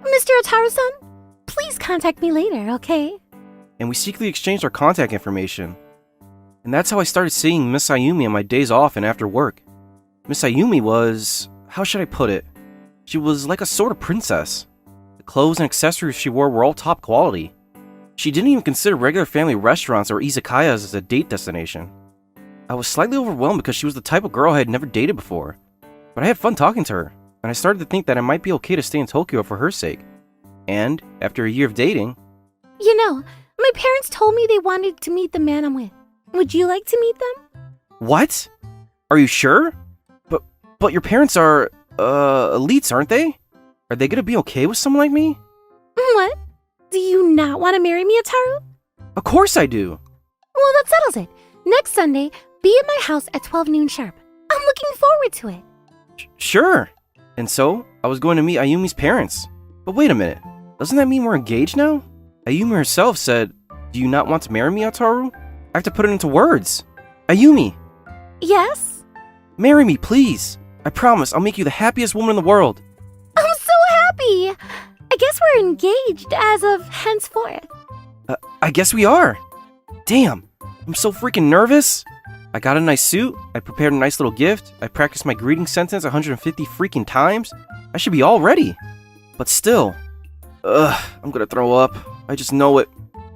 Mr. Ataru-san, please contact me later, okay? And we secretly exchanged our contact information. And that's how I started seeing Miss Ayumi on my days off and after work. Miss Ayumi was... how should I put it? She was like a sort of princess. The clothes and accessories she wore were all top quality. She didn't even consider regular family restaurants or izakayas as a date destination. I was slightly overwhelmed because she was the type of girl I had never dated before. But I had fun talking to her, and I started to think that it might be okay to stay in Tokyo for her sake. And, after a year of dating... You know, my parents told me they wanted to meet the man I'm with. Would you like to meet them? What? Are you sure? But your parents are, elites, aren't they? Are they gonna be okay with someone like me? What? Do you not want to marry me, Ataru? Of course I do. Well, that settles it. Next Sunday, be at my house at 12 noon sharp. I'm looking forward to it. Sure. And so, I was going to meet Ayumi's parents. But wait a minute. Doesn't that mean we're engaged now? Ayumi herself said, "Do you not want to marry me, Ataru?" I have to put it into words. Ayumi! Yes? Marry me, please. I promise I'll make you the happiest woman in the world. I'm so happy. I guess we're engaged as of henceforth. I guess we are. Damn, I'm so freaking nervous. I got a nice suit, I prepared a nice little gift, I practiced my greeting sentence 150 freaking times. I should be all ready. But still, I'm gonna throw up. I just know it.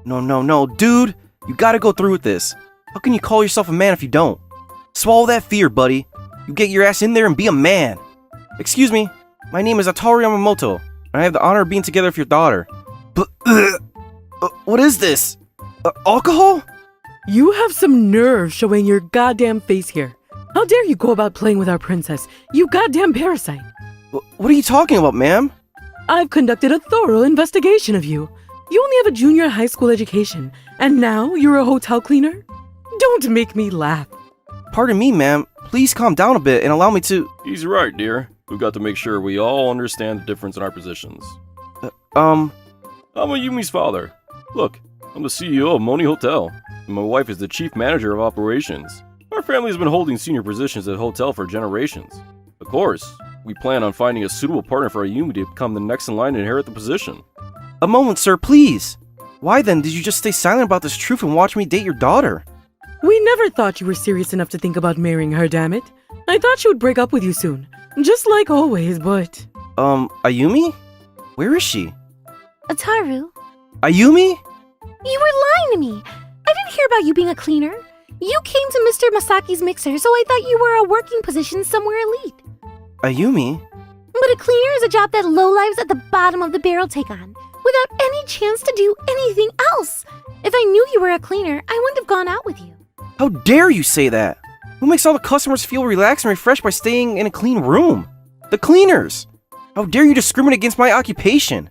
No, dude, you gotta go through with this. How can you call yourself a man if you don't? Swallow that fear, buddy. You get your ass in there and be a man. Excuse me, my name is Ataru Yamamoto, and I have the honor of being together with your daughter. But, what is this? Alcohol? You have some nerve showing your goddamn face here. How dare you go about playing with our princess, you goddamn parasite. What are you talking about, ma'am? I've conducted a thorough investigation of you. You only have a junior high school education, and now you're a hotel cleaner? Don't make me laugh. Pardon me, ma'am. Please calm down a bit and allow me to... He's right, dear. We've got to make sure we all understand the difference in our positions. I'm Ayumi's father. Look, I'm the CEO of Moni Hotel, and my wife is the chief manager of operations. Our family has been holding senior positions at the hotel for generations. Of course, we plan on finding a suitable partner for Ayumi to become the next in line to inherit the position. A moment, sir, please. Why then did you just stay silent about this truth and watch me date your daughter? We never thought you were serious enough to think about marrying her, damn it. I thought she would break up with you soon. Just like always, but... Ayumi? Where is she? Ataru, Ayumi? you were lying to me. I didn't hear about you being a cleaner. You came to Mr. Masaki's mixer, so I thought you were a working position somewhere elite. Ayumi? But a cleaner is a job that lowlifes at the bottom of the barrel take on, without any chance to do anything else. If I knew you were a cleaner, I wouldn't have gone out with you. How dare you say that? Who makes all the customers feel relaxed and refreshed by staying in a clean room? The cleaners! How dare you discriminate against my occupation?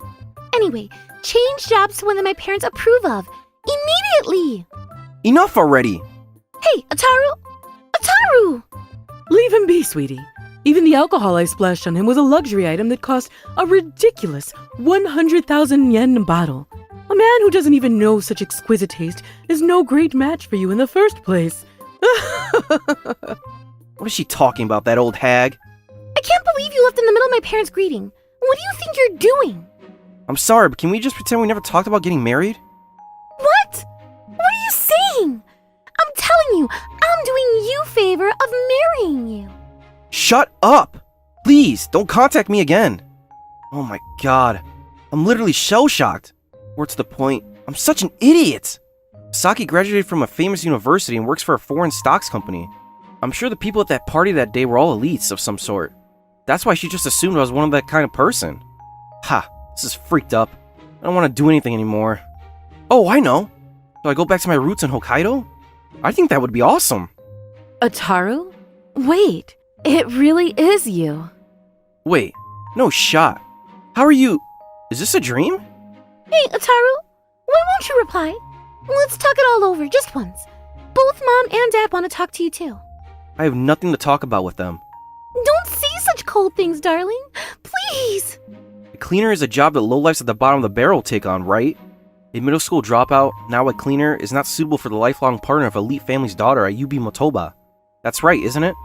Anyway, change jobs to one that my parents approve of. Immediately! Enough already! Hey, Ataru! Ataru! Leave him be, sweetie. Even the alcohol I splashed on him was a luxury item that cost a ridiculous 100,000 yen a bottle. A man who doesn't even know such exquisite taste is no great match for you in the first place. What is she talking about, that old hag? I can't believe you left in the middle of my parents' greeting. What do you think you're doing? I'm sorry, but can we just pretend we never talked about getting married? What? What are you saying? I'm telling you, I'm doing you a favor of marrying you. Shut up! Please, don't contact me again! Oh my god, I'm literally shell-shocked. More to the point, I'm such an idiot! Saki graduated from a famous university and works for a foreign stocks company. I'm sure the people at that party that day were all elites of some sort. That's why she just assumed I was one of that kind of person. Ha, this is freaked up. I don't want to do anything anymore. Oh, I know! Do I go back to my roots in Hokkaido? I think that would be awesome. Ataru? Wait, it really is you. Wait, no shot. How are you? Is this a dream? Hey, Ataru, why won't you reply? Let's talk it all over, just once. Both Mom and Dad want to talk to you too. I have nothing to talk about with them. Don't say such cold things, darling. Please. A cleaner is a job that lowlifes at the bottom of the barrel take on, right? A middle school dropout, now a cleaner, is not suitable for the lifelong partner of elite family's daughter, Ayubi Motoba. That's right, isn't it?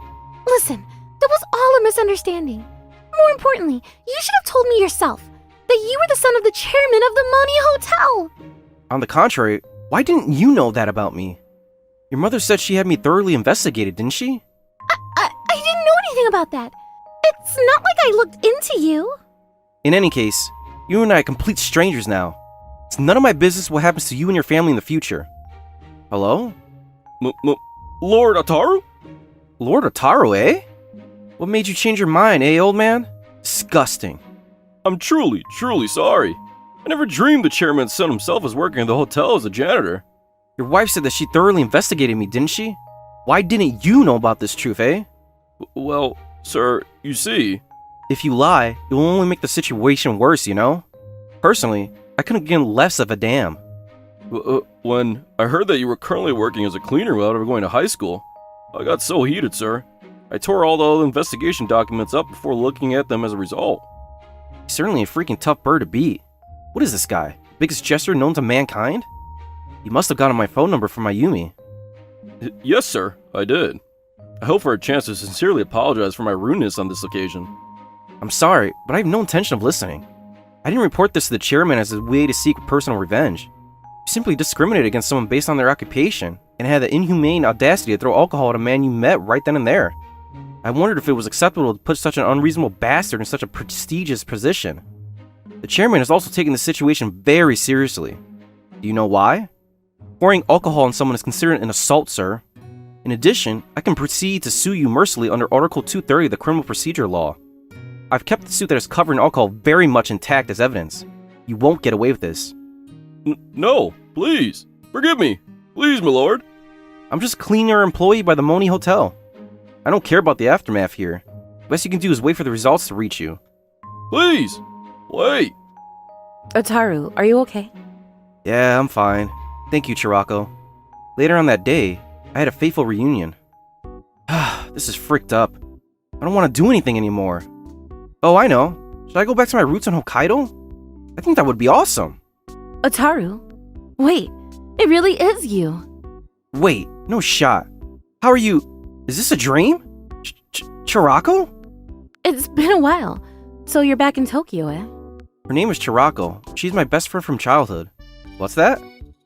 Listen, that was all a misunderstanding. More importantly, you should have told me yourself that you were the son of the chairman of the Moni Hotel. On the contrary, why didn't you know that about me? Your mother said she had me thoroughly investigated, didn't she? I didn't know anything about that. It's not like I looked into you. In any case, you and I are complete strangers now. It's none of my business what happens to you and your family in the future. Hello? Lord Ataru? Lord Ataru, eh? What made you change your mind, eh, old man? Disgusting. I'm truly sorry. I never dreamed the chairman's son himself was working in the hotel as a janitor. Your wife said that she thoroughly investigated me, didn't she? Why didn't you know about this truth, eh? Well, sir, you see... If you lie, it will only make the situation worse, you know? Personally, I couldn't give less of a damn. When I heard that you were currently working as a cleaner without ever going to high school, I got so heated, sir. I tore all the investigation documents up before looking at them as a result. He's certainly a freaking tough bird to beat. What is this guy? Biggest jester known to mankind? He must have gotten my phone number from Mayumi. Yes, sir, I did. I hope for a chance to sincerely apologize for my rudeness on this occasion. I'm sorry, but I have no intention of listening. I didn't report this to the chairman as a way to seek personal revenge. You simply discriminated against someone based on their occupation, and had the inhumane audacity to throw alcohol at a man you met right then and there. I wondered if it was acceptable to put such an unreasonable bastard in such a prestigious position. The chairman has also taken the situation very seriously. Do you know why? Pouring alcohol on someone is considered an assault, sir. In addition, I can proceed to sue you mercilessly under Article 230 of the Criminal Procedure Law. I've kept the suit that is covered in alcohol very much intact as evidence. You won't get away with this. No, please, forgive me. Please, my lord. I'm just a cleaner employee by the Moni Hotel. I don't care about the aftermath here. The best you can do is wait for the results to reach you. Please, wait. Ataru, are you okay? Yeah, I'm fine. Thank you, Chirako. Later on that day, I had a fateful reunion. This is fricked up. I don't want to do anything anymore. Oh, I know. Should I go back to my roots in Hokkaido? I think that would be awesome. Ataru? Wait, it really is you. Wait, no shot. How are you? Is this a dream? Chirako? It's been a while. So you're back in Tokyo, eh? Her name is Chirako. She's my best friend from childhood. What's that?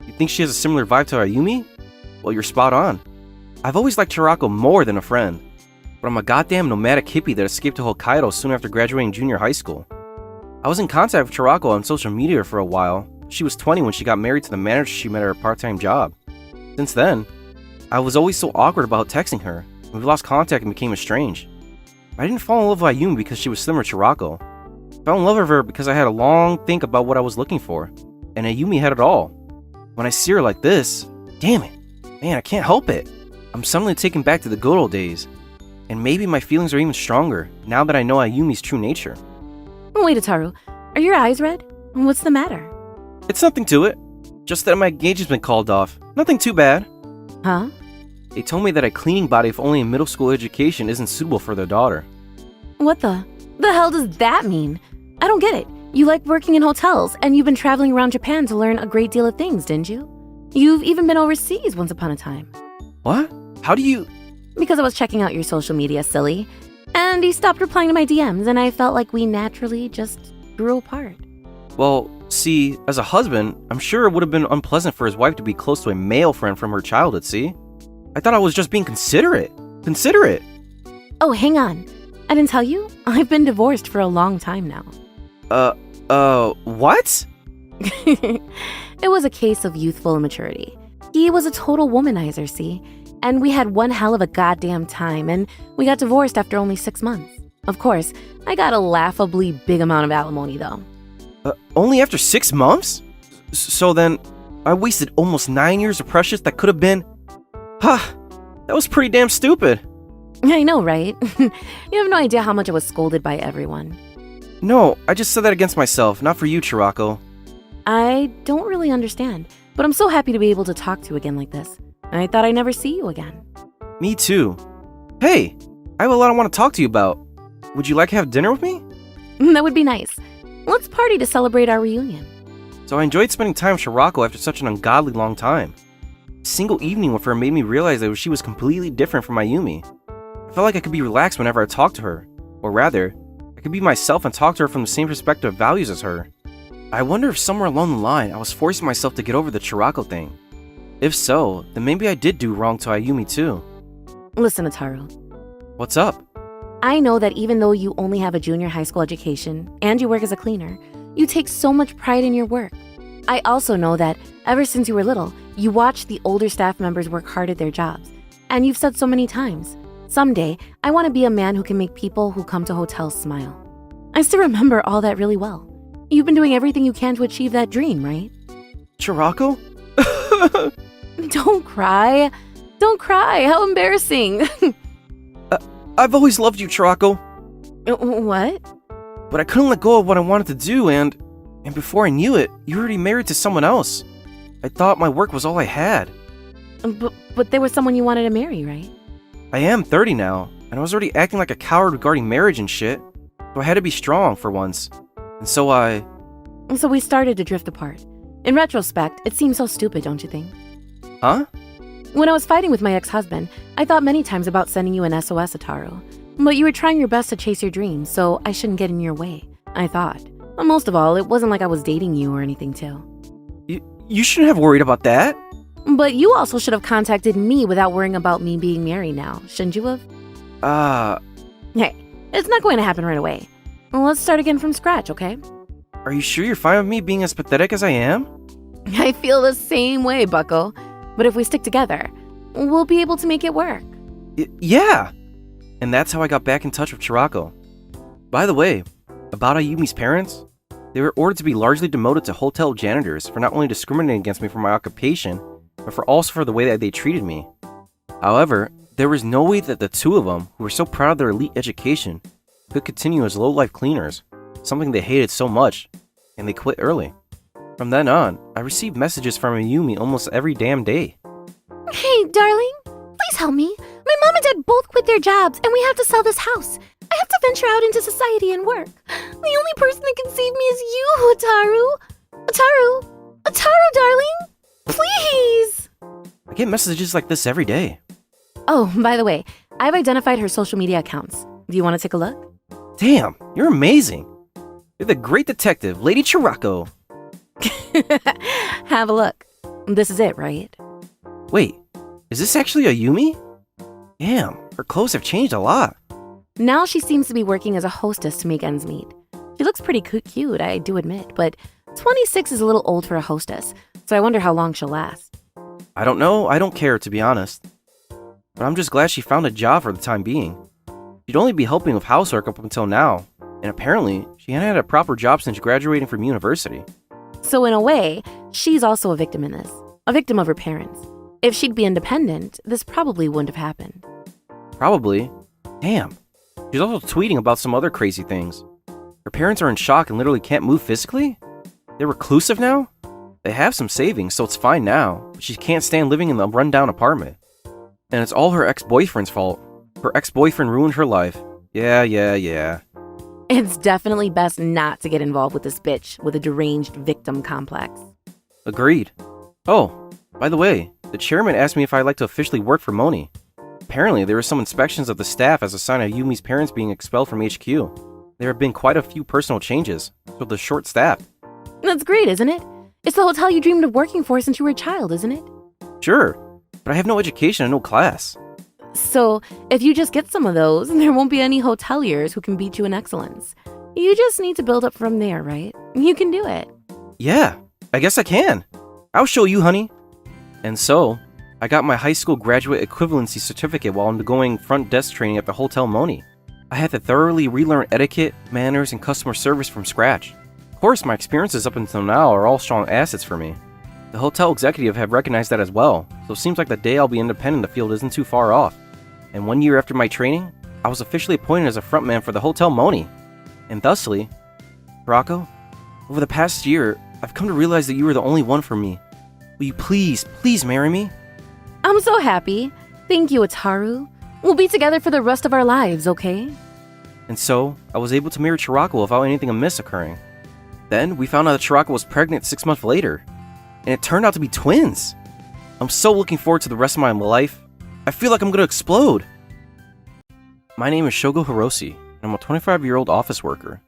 You think she has a similar vibe to Ayumi? Well, you're spot on. I've always liked Chirako more than a friend. But I'm a goddamn nomadic hippie that escaped to Hokkaido soon after graduating junior high school. I was in contact with Chirako on social media for a while. She was 20 when she got married to the manager she met at her part-time job. Since then, I was always so awkward about texting her. We lost contact and became estranged. I didn't fall in love with Ayumi because she was similar to Chirako. I fell in love with her because I had a long think about what I was looking for. And Ayumi had it all. When I see her like this, damn it, man, I can't help it. I'm suddenly taken back to the good old days. And maybe my feelings are even stronger now that I know Ayumi's true nature. Wait, Ataru, are your eyes red? What's the matter? It's nothing to it. Just that my engagement's been called off. Nothing too bad. Huh? They told me that a cleaning body with only a middle school education isn't suitable for their daughter. What the hell does that mean? I don't get it. You like working in hotels, and you've been traveling around Japan to learn a great deal of things, didn't you? You've even been overseas once upon a time. What? How do you... Because I was checking out your social media, silly. And he stopped replying to my DMs, and I felt like we naturally just grew apart. Well, see, as a husband, I'm sure it would have been unpleasant for his wife to be close to a male friend from her childhood, see? I thought I was just being considerate. Considerate! Oh, hang on. I didn't tell you? I've been divorced for a long time now. What? It was a case of youthful immaturity. He was a total womanizer, see? And we had one hell of a goddamn time, and we got divorced after only 6 months. Of course, I got a laughably big amount of alimony, though. Only after 6 months? So then, I wasted almost 9 years of precious that could have been... Ha! That was pretty damn stupid. I know, right? You have no idea how much I was scolded by everyone. No, I just said that against myself, not for you, Chirako. I don't really understand, but I'm so happy to be able to talk to you again like this. I thought I'd never see you again. Me too. Hey, I have a lot I want to talk to you about. Would you like to have dinner with me? That would be nice. Let's party to celebrate our reunion. So I enjoyed spending time with Chirako after such an ungodly long time. A single evening with her made me realize that she was completely different from Ayumi. I felt like I could be relaxed whenever I talked to her. Or rather, I could be myself and talk to her from the same perspective of values as her. I wonder if somewhere along the line I was forcing myself to get over the Chirako thing. If so, then maybe I did do wrong to Ayumi too. Listen, Ataru. What's up? I know that even though you only have a junior high school education and you work as a cleaner, you take so much pride in your work. I also know that ever since you were little, you watched the older staff members work hard at their jobs. And you've said so many times, someday, I want to be a man who can make people who come to hotels smile. I still remember all that really well. You've been doing everything you can to achieve that dream, right? Chirako? Don't cry. Don't cry. How embarrassing. I've always loved you, Chirako. What? But I couldn't let go of what I wanted to do, and before I knew it, you were already married to someone else. I thought my work was all I had. But there was someone you wanted to marry, right? I am 30 now, and I was already acting like a coward regarding marriage and shit. So I had to be strong for once. And so we started to drift apart. In retrospect, it seems so stupid, don't you think? Huh? When I was fighting with my ex-husband, I thought many times about sending you an SOS, Ataru. But you were trying your best to chase your dreams, so I shouldn't get in your way, I thought. But most of all, it wasn't like I was dating you or anything, too. You shouldn't have worried about that. But you also should have contacted me without worrying about me being married now, shouldn't you have? Hey, it's not going to happen right away. Well, let's start again from scratch, okay? Are you sure you're fine with me being as pathetic as I am? I feel the same way, bucko. But if we stick together, we'll be able to make it work. Yeah! And that's how I got back in touch with Chirako. By the way, about Ayumi's parents, they were ordered to be largely demoted to hotel janitors for not only discriminating against me for my occupation, but also for the way that they treated me. However, there was no way that the two of them, who were so proud of their elite education, could continue as low-life cleaners, something they hated so much, and they quit early. From then on, I received messages from Ayumi almost every damn day. Hey, darling, please help me. My mom and dad both quit their jobs, and we have to sell this house. I have to venture out into society and work. The only person that can save me is you, Ataru. Ataru, darling, please. I get messages like this every day. Oh, by the way, I've identified her social media accounts. Do you want to take a look? Damn, you're amazing. You're the great detective, Lady Chirako. Have a look. This is it, right? Wait, is this actually Ayumi? Damn, her clothes have changed a lot. Now she seems to be working as a hostess to make ends meet. She looks pretty cute, I do admit, but 26 is a little old for a hostess, so I wonder how long she'll last. I don't know, I don't care to be honest. But I'm just glad she found a job for the time being. She'd only be helping with housework up until now, and apparently, she hadn't had a proper job since graduating from university. So in a way, she's also a victim in this. A victim of her parents. If she'd be independent, this probably wouldn't have happened. Probably. Damn. She's also tweeting about some other crazy things. Her parents are in shock and literally can't move physically? They're reclusive now? They have some savings, so it's fine now, but she can't stand living in the rundown apartment. And it's all her ex-boyfriend's fault. Her ex-boyfriend ruined her life. Yeah. It's definitely best not to get involved with this bitch with a deranged victim complex. Agreed. Oh, by the way, the chairman asked me if I'd like to officially work for Moni. Apparently, there were some inspections of the staff as a sign of Yumi's parents being expelled from HQ. There have been quite a few personal changes, so they're short-staffed. That's great, isn't it? It's the hotel you dreamed of working for since you were a child, isn't it? Sure, but I have no education and no class. So, if you just get some of those, there won't be any hoteliers who can beat you in excellence. You just need to build up from there, right? You can do it. Yeah, I guess I can. I'll show you, honey. And so, I got my high school graduate equivalency certificate while undergoing front desk training at the Hotel Moni. I had to thoroughly relearn etiquette, manners, and customer service from scratch. Of course, my experiences up until now are all strong assets for me. The hotel executive have recognized that as well, so it seems like the day I'll be independent in the field isn't too far off. And 1 year after my training, I was officially appointed as a frontman for the Hotel Moni. And thusly, Rocco, over the past year, I've come to realize that you are the only one for me. Will you please marry me? I'm so happy. Thank you, Ataru. We'll be together for the rest of our lives, okay? And so, I was able to marry Chirako without anything amiss occurring. Then, we found out that Chirako was pregnant 6 months later. And it turned out to be twins. I'm so looking forward to the rest of my life. I feel like I'm gonna explode. My name is Shogo Hiroshi, and I'm a 25-year-old office worker.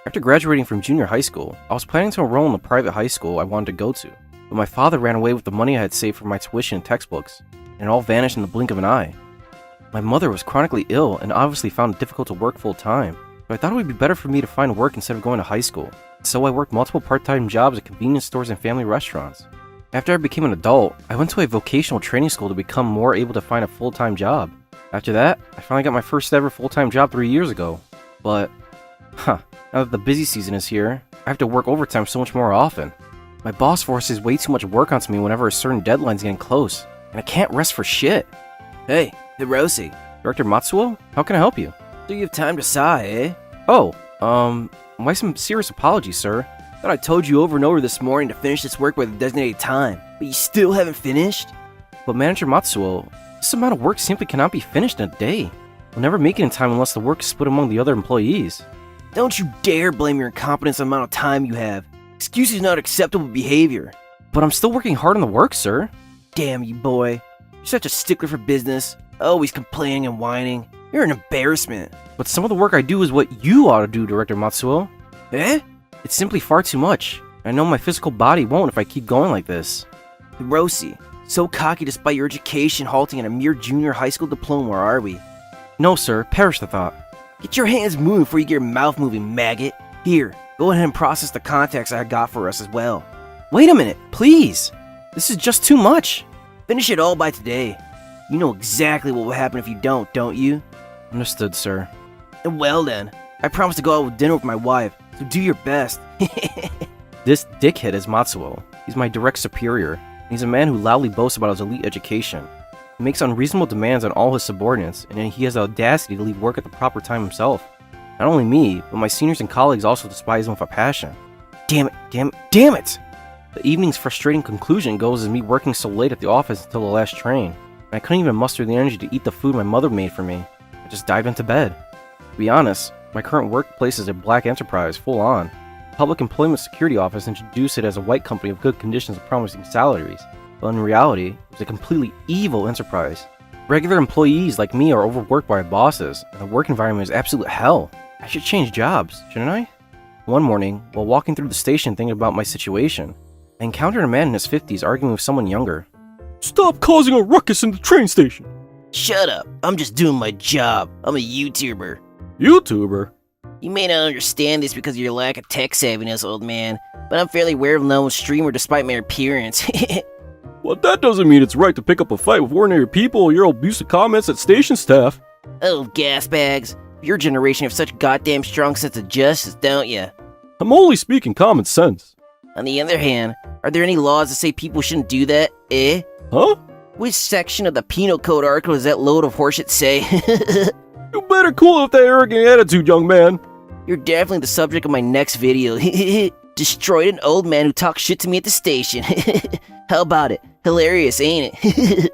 After graduating from junior high school, I was planning to enroll in the private high school I wanted to go to, but my father ran away with the money I had saved for my tuition and textbooks, and it all vanished in the blink of an eye. My mother was chronically ill and obviously found it difficult to work full-time, so I thought it would be better for me to find work instead of going to high school. So I worked multiple part-time jobs at convenience stores and family restaurants. After I became an adult, I went to a vocational training school to become more able to find a full-time job. After that, I finally got my first ever full-time job 3 years ago. But, now that the busy season is here, I have to work overtime so much more often. My boss forces way too much work onto me whenever a certain deadline's getting close, and I can't rest for shit. Hey, Hiroshi, Director Matsuo, how can I help you? do you have time to sigh, eh? Oh, why some serious apologies, sir? Thought I told you over and over this morning to finish this work by the designated time, but you still haven't finished? But Manager Matsuo, this amount of work simply cannot be finished in a day. We'll never make it in time unless the work is split among the other employees. Don't you dare blame your incompetence on the amount of time you have. Excuses not acceptable behavior. But I'm still working hard on the work, sir. Damn you, boy. You're such a stickler for business, always complaining and whining. You're an embarrassment. But some of the work I do is what you ought to do, Director Matsuo. Eh? It's simply far too much. I know my physical body won't if I keep going like this. Hiroshi, so cocky despite your education halting at a mere junior high school diploma, are we? No, sir. Perish the thought. Get your hands moving before you get your mouth moving, maggot. Here, go ahead and process the contacts I got for us as well. Wait a minute, please. This is just too much. Finish it all by today. You know exactly what will happen if you don't you? Understood, sir. Well then, I promise to go out with dinner with my wife, so do your best. This dickhead is Matsuo. He's my direct superior, and he's a man who loudly boasts about his elite education. He makes unreasonable demands on all his subordinates, and then he has the audacity to leave work at the proper time himself. Not only me, but my seniors and colleagues also despise him with a passion. Damn it! The evening's frustrating conclusion goes as me working so late at the office until the last train, and I couldn't even muster the energy to eat the food my mother made for me. I just dived into bed. To be honest, my current workplace is a black enterprise, full on. The Public Employment Security Office introduced it as a white company with good conditions and promising salaries, but in reality, it's a completely evil enterprise. Regular employees like me are overworked by our bosses, and the work environment is absolute hell. I should change jobs, shouldn't I? One morning, while walking through the station thinking about my situation, I encountered a man in his 50s arguing with someone younger. Stop causing a ruckus in the train station! Shut up, I'm just doing my job. I'm a YouTuber. YouTuber? You may not understand this because of your lack of tech savviness, old man, but I'm fairly well-known streamer despite my appearance. Well, that doesn't mean it's right to pick up a fight with ordinary people or your abusive comments at station staff. Oh, gas bags. Your generation have such goddamn strong sense of justice, don't ya? I'm only speaking common sense. On the other hand, are there any laws that say people shouldn't do that, eh? Huh? Which section of the Penal Code article does that load of horseshit say? You better cool off that arrogant attitude, young man. You're definitely the subject of my next video. Destroyed an old man who talked shit to me at the station. How about it? Hilarious, ain't it?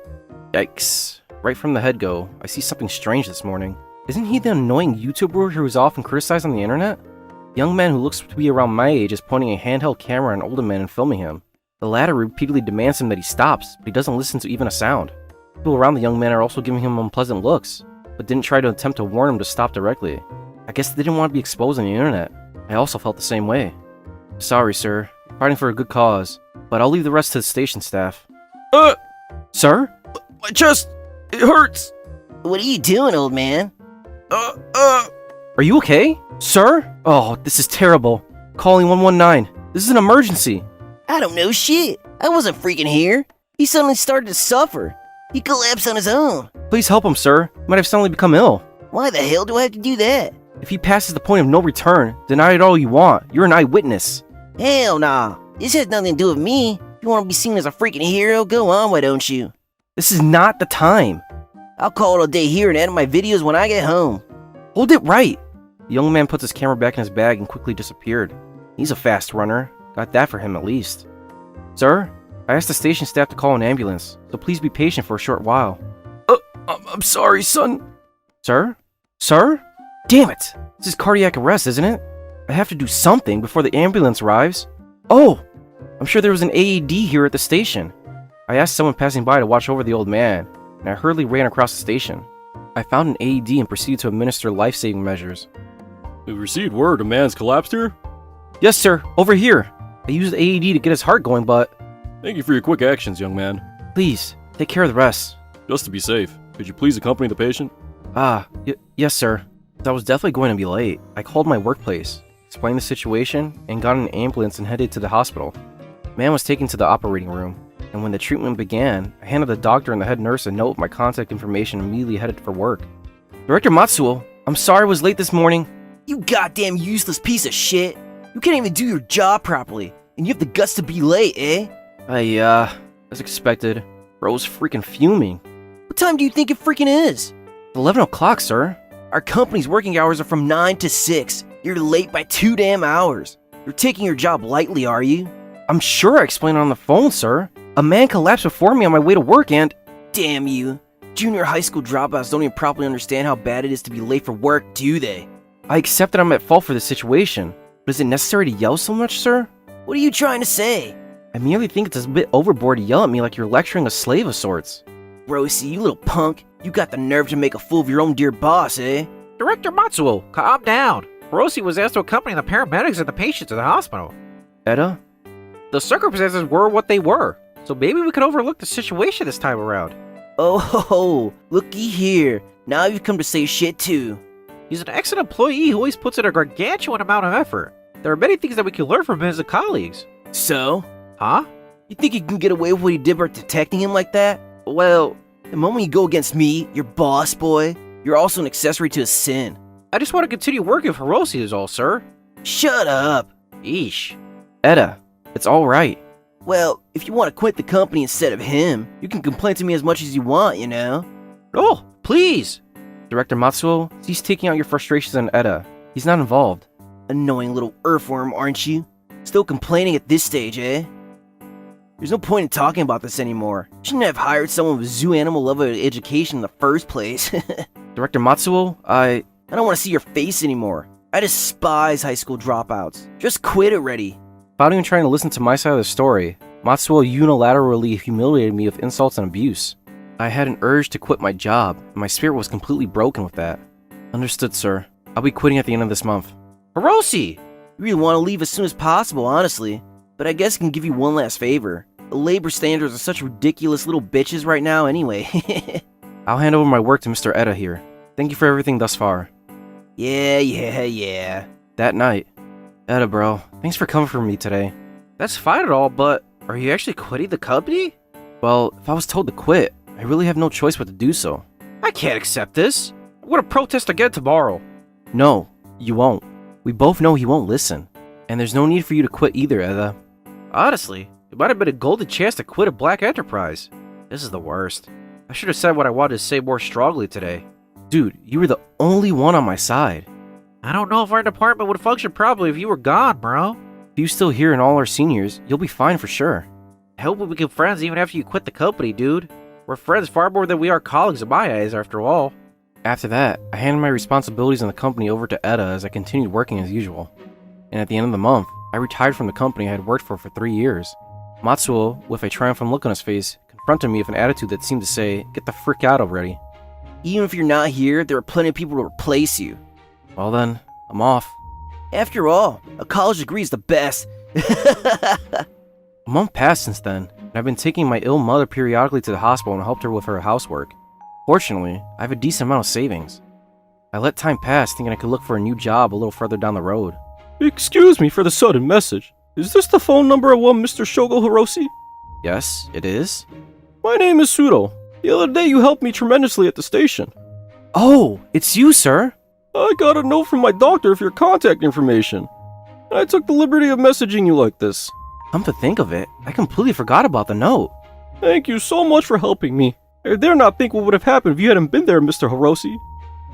Yikes. Right from the head-go, I see something strange this morning. Isn't he the annoying YouTuber who is often criticized on the internet? The young man who looks to be around my age is pointing a handheld camera at an older man and filming him. The latter repeatedly demands him that he stops, but he doesn't listen to even a sound. People around the young man are also giving him unpleasant looks, but didn't try to attempt to warn him to stop directly. I guess they didn't want to be exposed on the internet. I also felt the same way. Sorry, sir. You're fighting for a good cause, but I'll leave the rest to the station staff. Sir? My chest, it hurts. What are you doing, old man? Are you okay? Sir? Oh, this is terrible. Calling 119. This is an emergency. I don't know shit. I wasn't freaking here. He suddenly started to suffer. He collapsed on his own. Please help him, sir. He might have suddenly become ill. Why the hell do I have to do that? If he passes the point of no return, deny it all you want. You're an eyewitness. Hell nah. This has nothing to do with me. You want to be seen as a freaking hero? Go on, why don't you? This is not the time. I'll call it a day here and edit my videos when I get home. Hold it right. The young man puts his camera back in his bag and quickly disappeared. He's a fast runner. Got that for him at least. Sir, I asked the station staff to call an ambulance, so please be patient for a short while. I'm sorry, son. Sir? Sir? Damn it! This is cardiac arrest, isn't it? I have to do something before the ambulance arrives. Oh! I'm sure there was an AED here at the station. I asked someone passing by to watch over the old man, and I hurriedly ran across the station. I found an AED and proceeded to administer life-saving measures. We've received word a man's collapsed here. Yes, sir. Over here. I used the AED to get his heart going, but... Thank you for your quick actions, young man. Please, take care of the rest. Just to be safe, could you please accompany the patient? Yes, sir. I was definitely going to be late. I called my workplace, explained the situation, and got an ambulance and headed to the hospital. Man was taken to the operating room, and when the treatment began, I handed the doctor and the head nurse a note with my contact information and immediately headed for work. Director Matsuo, I'm sorry I was late this morning. You goddamn useless piece of shit. You can't even do your job properly, and you have the guts to be late, eh? As expected, bro's freaking fuming. What time do you think it freaking is? 11 o'clock, sir. Our company's working hours are from 9 to 6. You're late by 2 damn hours. You're taking your job lightly, are you? I'm sure I explained it on the phone, sir. A man collapsed before me on my way to work and... Damn you. Junior high school dropouts don't even properly understand how bad it is to be late for work, do they? I accept that I'm at fault for this situation, but is it necessary to yell so much, sir? What are you trying to say? I merely think it's a bit overboard to yell at me like you're lecturing a slave of sorts. Rosie, you little punk. You got the nerve to make a fool of your own dear boss, eh? Director Matsuo, calm down. Rosie was asked to accompany the paramedics and the patient to the hospital. Etta? The circumstances were what they were, so maybe we could overlook the situation this time around. Oh ho ho, looky here. Now you've come to say shit too. He's an excellent employee who always puts in a gargantuan amount of effort. There are many things that we can learn from him as a colleagues. So? Huh? You think you can get away with what he did by detecting him like that? Well, the moment you go against me, your boss boy, you're also an accessory to a sin. I just want to continue working for Rosie is all, sir. Shut up. Eesh. Etta, it's alright. Well, if you want to quit the company instead of him, you can complain to me as much as you want, you know? Oh, please. Director Matsuo, cease taking out your frustrations on Etta. He's not involved. Annoying little earthworm, aren't you? Still complaining at this stage, eh? There's no point in talking about this anymore. Shouldn't have hired someone with zoo animal level education in the first place. Director Matsuo, I don't want to see your face anymore. I despise high school dropouts. Just quit already. Without even trying to listen to my side of the story, Matsuo unilaterally humiliated me with insults and abuse. I had an urge to quit my job, and my spirit was completely broken with that. Understood, sir. I'll be quitting at the end of this month. Hiroshi! You really want to leave as soon as possible, honestly. But I guess I can give you one last favor. The labor standards are such ridiculous little bitches right now anyway. I'll hand over my work to Mr. Etta here. Thank you for everything thus far. Yeah. That night. Etta, bro, thanks for coming for me today. That's fine and all, but are you actually quitting the company? Well, if I was told to quit, I really have no choice but to do so. I can't accept this. I'm going to protest again tomorrow. No, you won't. We both know he won't listen. And there's no need for you to quit either, Etta. Honestly, it might have been a golden chance to quit a black enterprise. This is the worst. I should have said what I wanted to say more strongly today. Dude, you were the only one on my side. I don't know if our department would function properly if you were gone, bro. If you still here and all our seniors, you'll be fine for sure. I hope we become friends even after you quit the company, dude. We're friends far more than we are colleagues in my eyes, after all. After that, I handed my responsibilities in the company over to Etta as I continued working as usual. And at the end of the month, I retired from the company I had worked for 3 years. Matsuo, with a triumphant look on his face, confronted me with an attitude that seemed to say, "Get the frick out already." Even if you're not here, there are plenty of people to replace you. Well then, I'm off. After all, a college degree is the best. A month passed since then, and I've been taking my ill mother periodically to the hospital and helped her with her housework. Fortunately, I have a decent amount of savings. I let time pass thinking I could look for a new job a little further down the road. Excuse me for the sudden message. Is this the phone number of one Mr. Shogo Hiroshi? Yes, it is. My name is Sudo. The other day you helped me tremendously at the station. Oh, it's you, sir. I got a note from my doctor with your contact information. And I took the liberty of messaging you like this. Come to think of it, I completely forgot about the note. Thank you so much for helping me. I dare not think what would have happened if you hadn't been there, Mr. Hiroshi.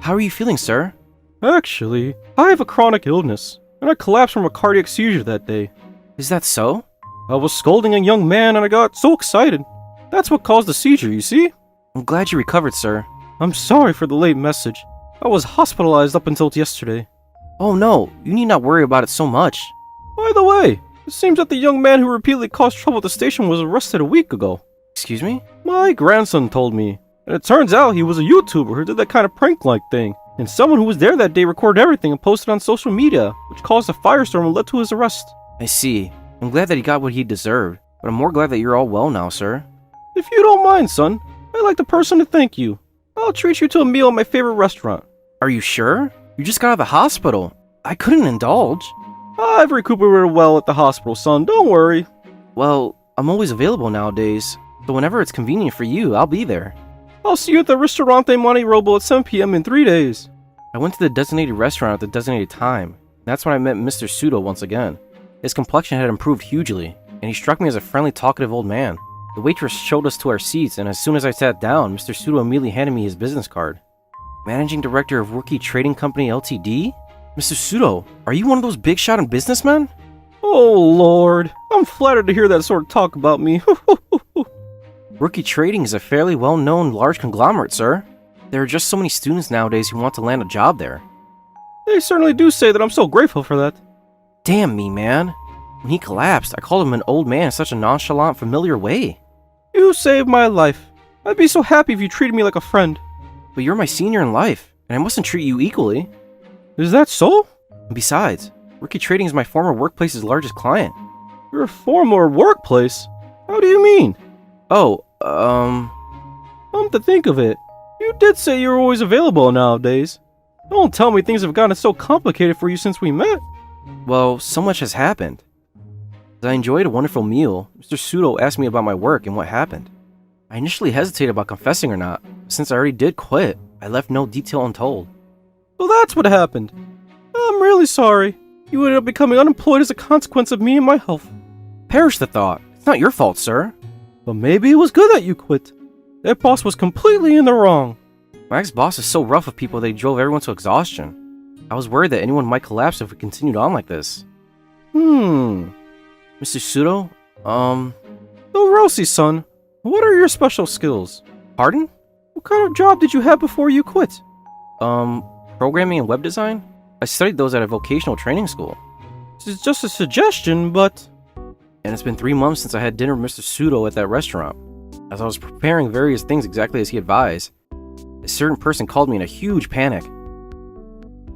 How are you feeling, sir? Actually, I have a chronic illness, and I collapsed from a cardiac seizure that day. Is that so? I was scolding a young man and I got so excited. That's what caused the seizure, you see? I'm glad you recovered, sir. I'm sorry for the late message. I was hospitalized up until yesterday. Oh no, you need not worry about it so much. By the way, it seems that the young man who repeatedly caused trouble at the station was arrested a week ago. Excuse me? My grandson told me. And it turns out he was a YouTuber who did that kind of prank-like thing. And someone who was there that day recorded everything and posted on social media, which caused a firestorm and led to his arrest. I see. I'm glad that he got what he deserved, but I'm more glad that you're all well now, sir. If you don't mind, son, I'd like the person to thank you. I'll treat you to a meal at my favorite restaurant. Are you sure? You just got out of the hospital. I couldn't indulge. I've recuperated well at the hospital, son, don't worry. Well, I'm always available nowadays, so whenever it's convenient for you, I'll be there. I'll see you at the Ristorante MoniRobo at 7 p.m. in 3 days. I went to the designated restaurant at the designated time. That's when I met Mr. Sudo once again. His complexion had improved hugely, and he struck me as a friendly, talkative old man. The waitress showed us to our seats, and as soon as I sat down, Mr. Sudo immediately handed me his business card. Managing Director of Rookie Trading Company Ltd? Mr. Sudo, are you one of those big-shot businessmen? Oh, Lord. I'm flattered to hear that sort of talk about me. Rookie Trading is a fairly well-known large conglomerate, sir. There are just so many students nowadays who want to land a job there. They certainly do say that. I'm so grateful for that. Damn me, man. When he collapsed, I called him an old man in such a nonchalant, familiar way. You saved my life. I'd be so happy if you treated me like a friend. But you're my senior in life, and I mustn't treat you equally. Is that so? And besides, Rookie Trading is my former workplace's largest client. Your former workplace? How do you mean? Oh, Come to think of it, you did say you were always available nowadays. Don't tell me things have gotten so complicated for you since we met. well, so much has happened. As I enjoyed a wonderful meal, Mr. Sudo asked me about my work and what happened. I initially hesitated about confessing or not, but since I already did quit, I left no detail untold. Well, that's what happened. I'm really sorry. You ended up becoming unemployed as a consequence of me and my health. Perish the thought. It's not your fault, sir. But maybe it was good that you quit. That boss was completely in the wrong. My ex-boss is so rough with people that he drove everyone to exhaustion. I was worried that anyone might collapse if we continued on like this. Mr. Sudo? So, Rosie, son, what are your special skills? Pardon? What kind of job did you have before you quit? Programming and web design? I studied those at a vocational training school. This is just a suggestion, but... And it's been 3 months since I had dinner with Mr. Sudo at that restaurant. As I was preparing various things exactly as he advised, a certain person called me in a huge panic.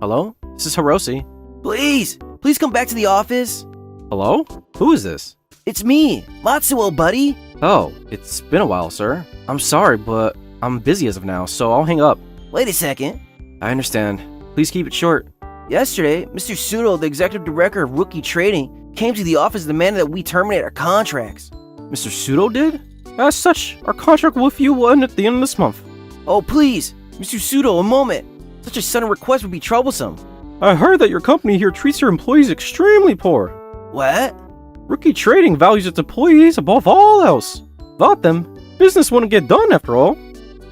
Hello? This is Hiroshi. Please come back to the office. Hello? Who is this? It's me, Matsuo, buddy. Oh, it's been a while, sir. I'm sorry, but I'm busy as of now, so I'll hang up. Wait a second. I understand. Please keep it short. Yesterday, Mr. Sudo, the executive director of Rookie Trading, came to the office demanding that we terminate our contracts. Mr. Sudo did? As such, our contract with you will end at the end of this month. Oh, please, Mr. Sudo, a moment. Such a sudden request would be troublesome. I heard that your company here treats your employees extremely poor. What? Rookie Trading values its employees above all else. Without them, business wouldn't get done after all.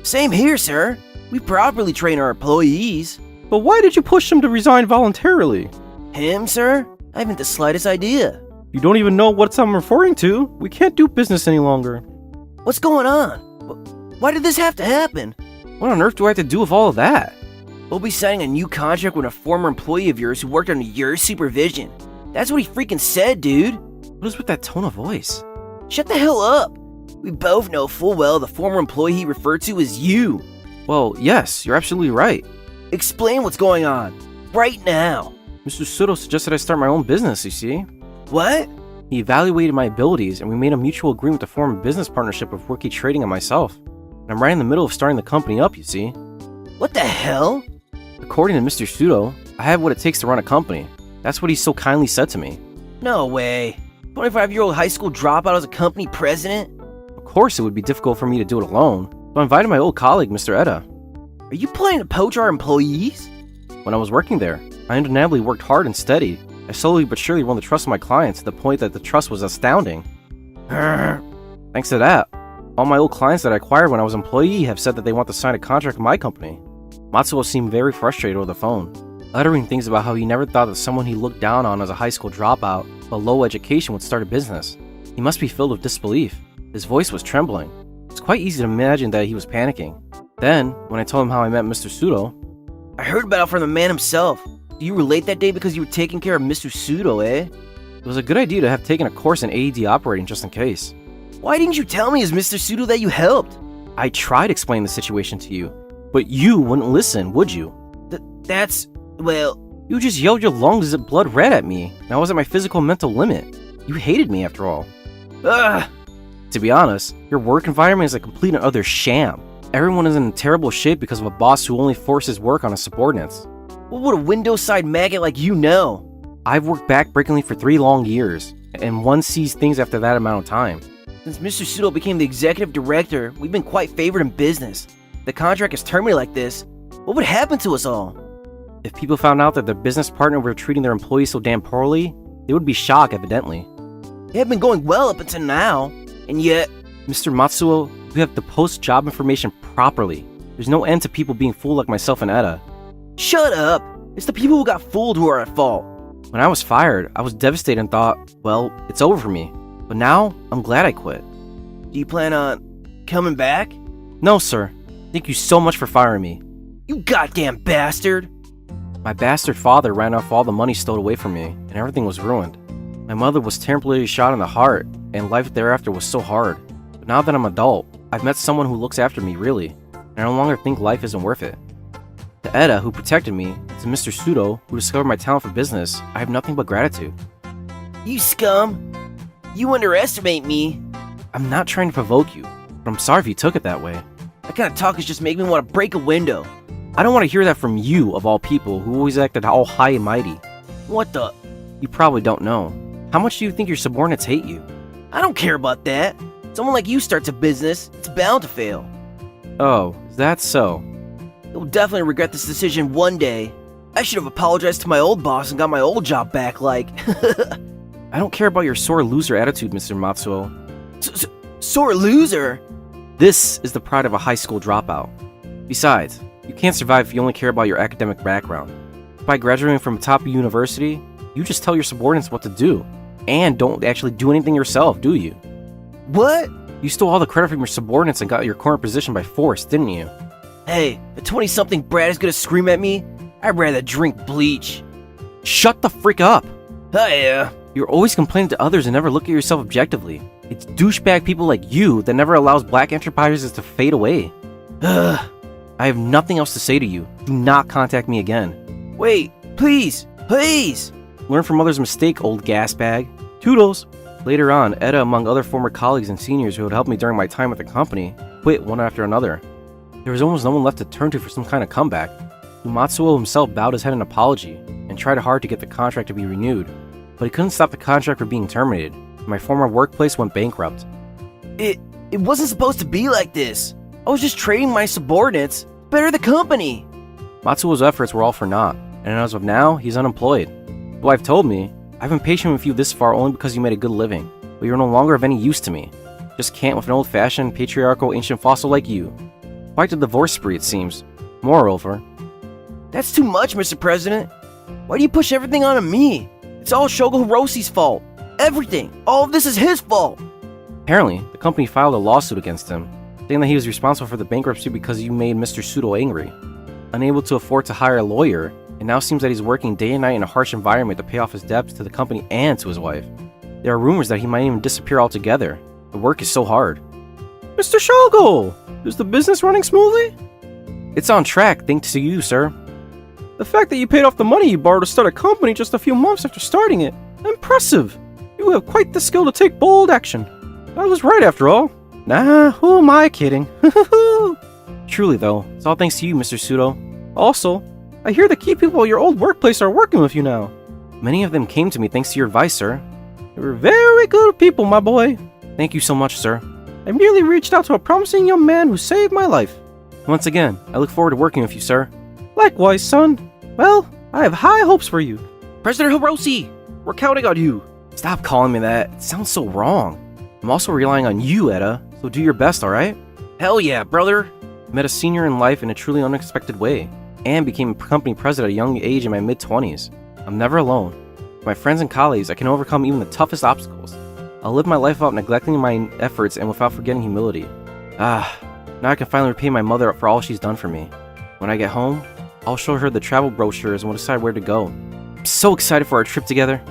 Same here, sir. We properly train our employees. But why did you push him to resign voluntarily? Him, sir? I haven't the slightest idea. You don't even know what I'm referring to. We can't do business any longer. What's going on? Why did this have to happen? What on earth do I have to do with all of that? We'll be signing a new contract with a former employee of yours who worked under your supervision. That's what he freaking said, dude. What is with that tone of voice? Shut the hell up. We both know full well the former employee he referred to is you. Well, yes, you're absolutely right. Explain what's going on. Right now. Mr. Sudo suggested I start my own business, you see? What? He evaluated my abilities, and we made a mutual agreement to form a business partnership with Rookie Trading and myself. And I'm right in the middle of starting the company up, you see? What the hell? According to Mr. Sudo, I have what it takes to run a company. That's what he so kindly said to me. No way. 25-year-old high school dropout as a company president? Of course it would be difficult for me to do it alone, so I invited my old colleague, Mr. Eda. Are you planning to poach our employees? When I was working there, I undeniably worked hard and steady. I slowly but surely won the trust of my clients to the point that the trust was astounding. Thanks to that, all my old clients that I acquired when I was an employee have said that they want to sign a contract with my company. Matsuo seemed very frustrated over the phone, uttering things about how he never thought that someone he looked down on as a high school dropout with a low education would start a business. He must be filled with disbelief. His voice was trembling. It's quite easy to imagine that he was panicking. Then, when I told him how I met Mr. Sudo, I heard about it from the man himself. Do you relate that day because you were taking care of Mr. Sudo, eh? it was a good idea to have taken a course in AED operating just in case. Why didn't you tell me as Mr. Sudo that you helped? I tried explaining the situation to you, but you wouldn't listen, would you? That's... well... You just yelled your lungs at blood red at me, and I was at my physical mental limit. You hated me after all. Ugh! To be honest, your work environment is a complete and utter sham. Everyone is in terrible shape because of a boss who only forces work on his subordinates. What would a Windows side maggot like you know? I've worked backbreakingly for 3 long years, and one sees things after that amount of time. Since Mr. Sudo became the executive director, we've been quite favored in business. If the contract is terminated like this, what would happen to us all? If people found out that their business partner were treating their employees so damn poorly, they would be shocked, evidently. It had been going well up until now, and yet... Mr. Matsuo, you have to post job information properly. There's no end to people being fooled like myself and Eda. Shut up! It's the people who got fooled who are at fault. When I was fired, I was devastated and thought, well, it's over for me. But now, I'm glad I quit. Do you plan on coming back? No, sir. Thank you so much for firing me. You goddamn bastard! My bastard father ran off all the money stowed away from me, and everything was ruined. My mother was temporarily shot in the heart, and life thereafter was so hard. But now that I'm an adult, I've met someone who looks after me, really, and I no longer think life isn't worth it. To Eda, who protected me, to Mr. Sudo, who discovered my talent for business, I have nothing but gratitude. You scum! You underestimate me! I'm not trying to provoke you, but I'm sorry if you took it that way. That kind of talk is just making me want to break a window. I don't want to hear that from you, of all people, who always acted all high and mighty. What the? You probably don't know. How much do you think your subordinates hate you? I don't care about that. Someone like you starts a business, it's bound to fail. Oh, is that so? You'll definitely regret this decision one day. I should have apologized to my old boss and got my old job back, like... I don't care about your sore loser attitude, Mr. Matsuo. Sore loser? This is the pride of a high school dropout. Besides, you can't survive if you only care about your academic background. By graduating from a top university, you just tell your subordinates what to do, and don't actually do anything yourself, do you? What? You stole all the credit from your subordinates and got your current position by force, didn't you? Hey, a 20-something brat is gonna scream at me? I'd rather drink bleach. Shut the freak up! Oh yeah. You're always complaining to others and never look at yourself objectively. It's douchebag people like you that never allows black enterprises to fade away. Ugh. I have nothing else to say to you. Do not contact me again. Wait, please, please! Learn from others' mistake, old gas bag. Toodles! Later on, Eda, among other former colleagues and seniors who had helped me during my time at the company, quit one after another. There was almost no one left to turn to for some kind of comeback. Matsuo himself bowed his head in apology and tried hard to get the contract to be renewed, but he couldn't stop the contract from being terminated. My former workplace went bankrupt. It wasn't supposed to be like this. I was just trading my subordinates. Better the company. Matsuo's efforts were all for naught, and as of now, he's unemployed. His wife told me, I've been patient with you this far only because you made a good living, but you're no longer of any use to me. Just can't with an old-fashioned, patriarchal, ancient fossil like you. Quite the divorce spree, it seems. Moreover, That's too much, Mr. President. Why do you push everything onto me? It's all Shogo Hiroshi's fault. Everything. All of this is his fault. apparently, the company filed a lawsuit against him, saying that he was responsible for the bankruptcy because you made Mr. Sudo angry. Unable to afford to hire a lawyer, it now seems that he's working day and night in a harsh environment to pay off his debts to the company and to his wife. There are rumors that he might even disappear altogether. The work is so hard. Mr. Shogo! Is the business running smoothly? It's on track, thanks to you, sir. The fact that you paid off the money you borrowed to start a company just a few months after starting it, impressive! You have quite the skill to take bold action. I was right after all. Nah, who am I kidding? Truly though, it's all thanks to you, Mr. Sudo. Also, I hear the key people at your old workplace are working with you now. Many of them came to me thanks to your advice, sir. They were very good people, my boy. Thank you so much, sir. I merely reached out to a promising young man who saved my life. Once again, I look forward to working with you, sir. Likewise, son. Well, I have high hopes for you. President Hiroshi, we're counting on you. Stop calling me that. It sounds so wrong. I'm also relying on you, Etta, so do your best, alright? Hell yeah, brother. Met a senior in life in a truly unexpected way, and became a company president at a young age in my mid-20s. I'm never alone. With my friends and colleagues, I can overcome even the toughest obstacles. I'll live my life without neglecting my efforts and without forgetting humility. Now I can finally repay my mother for all she's done for me. When I get home, I'll show her the travel brochures and we'll decide where to go. I'm so excited for our trip together.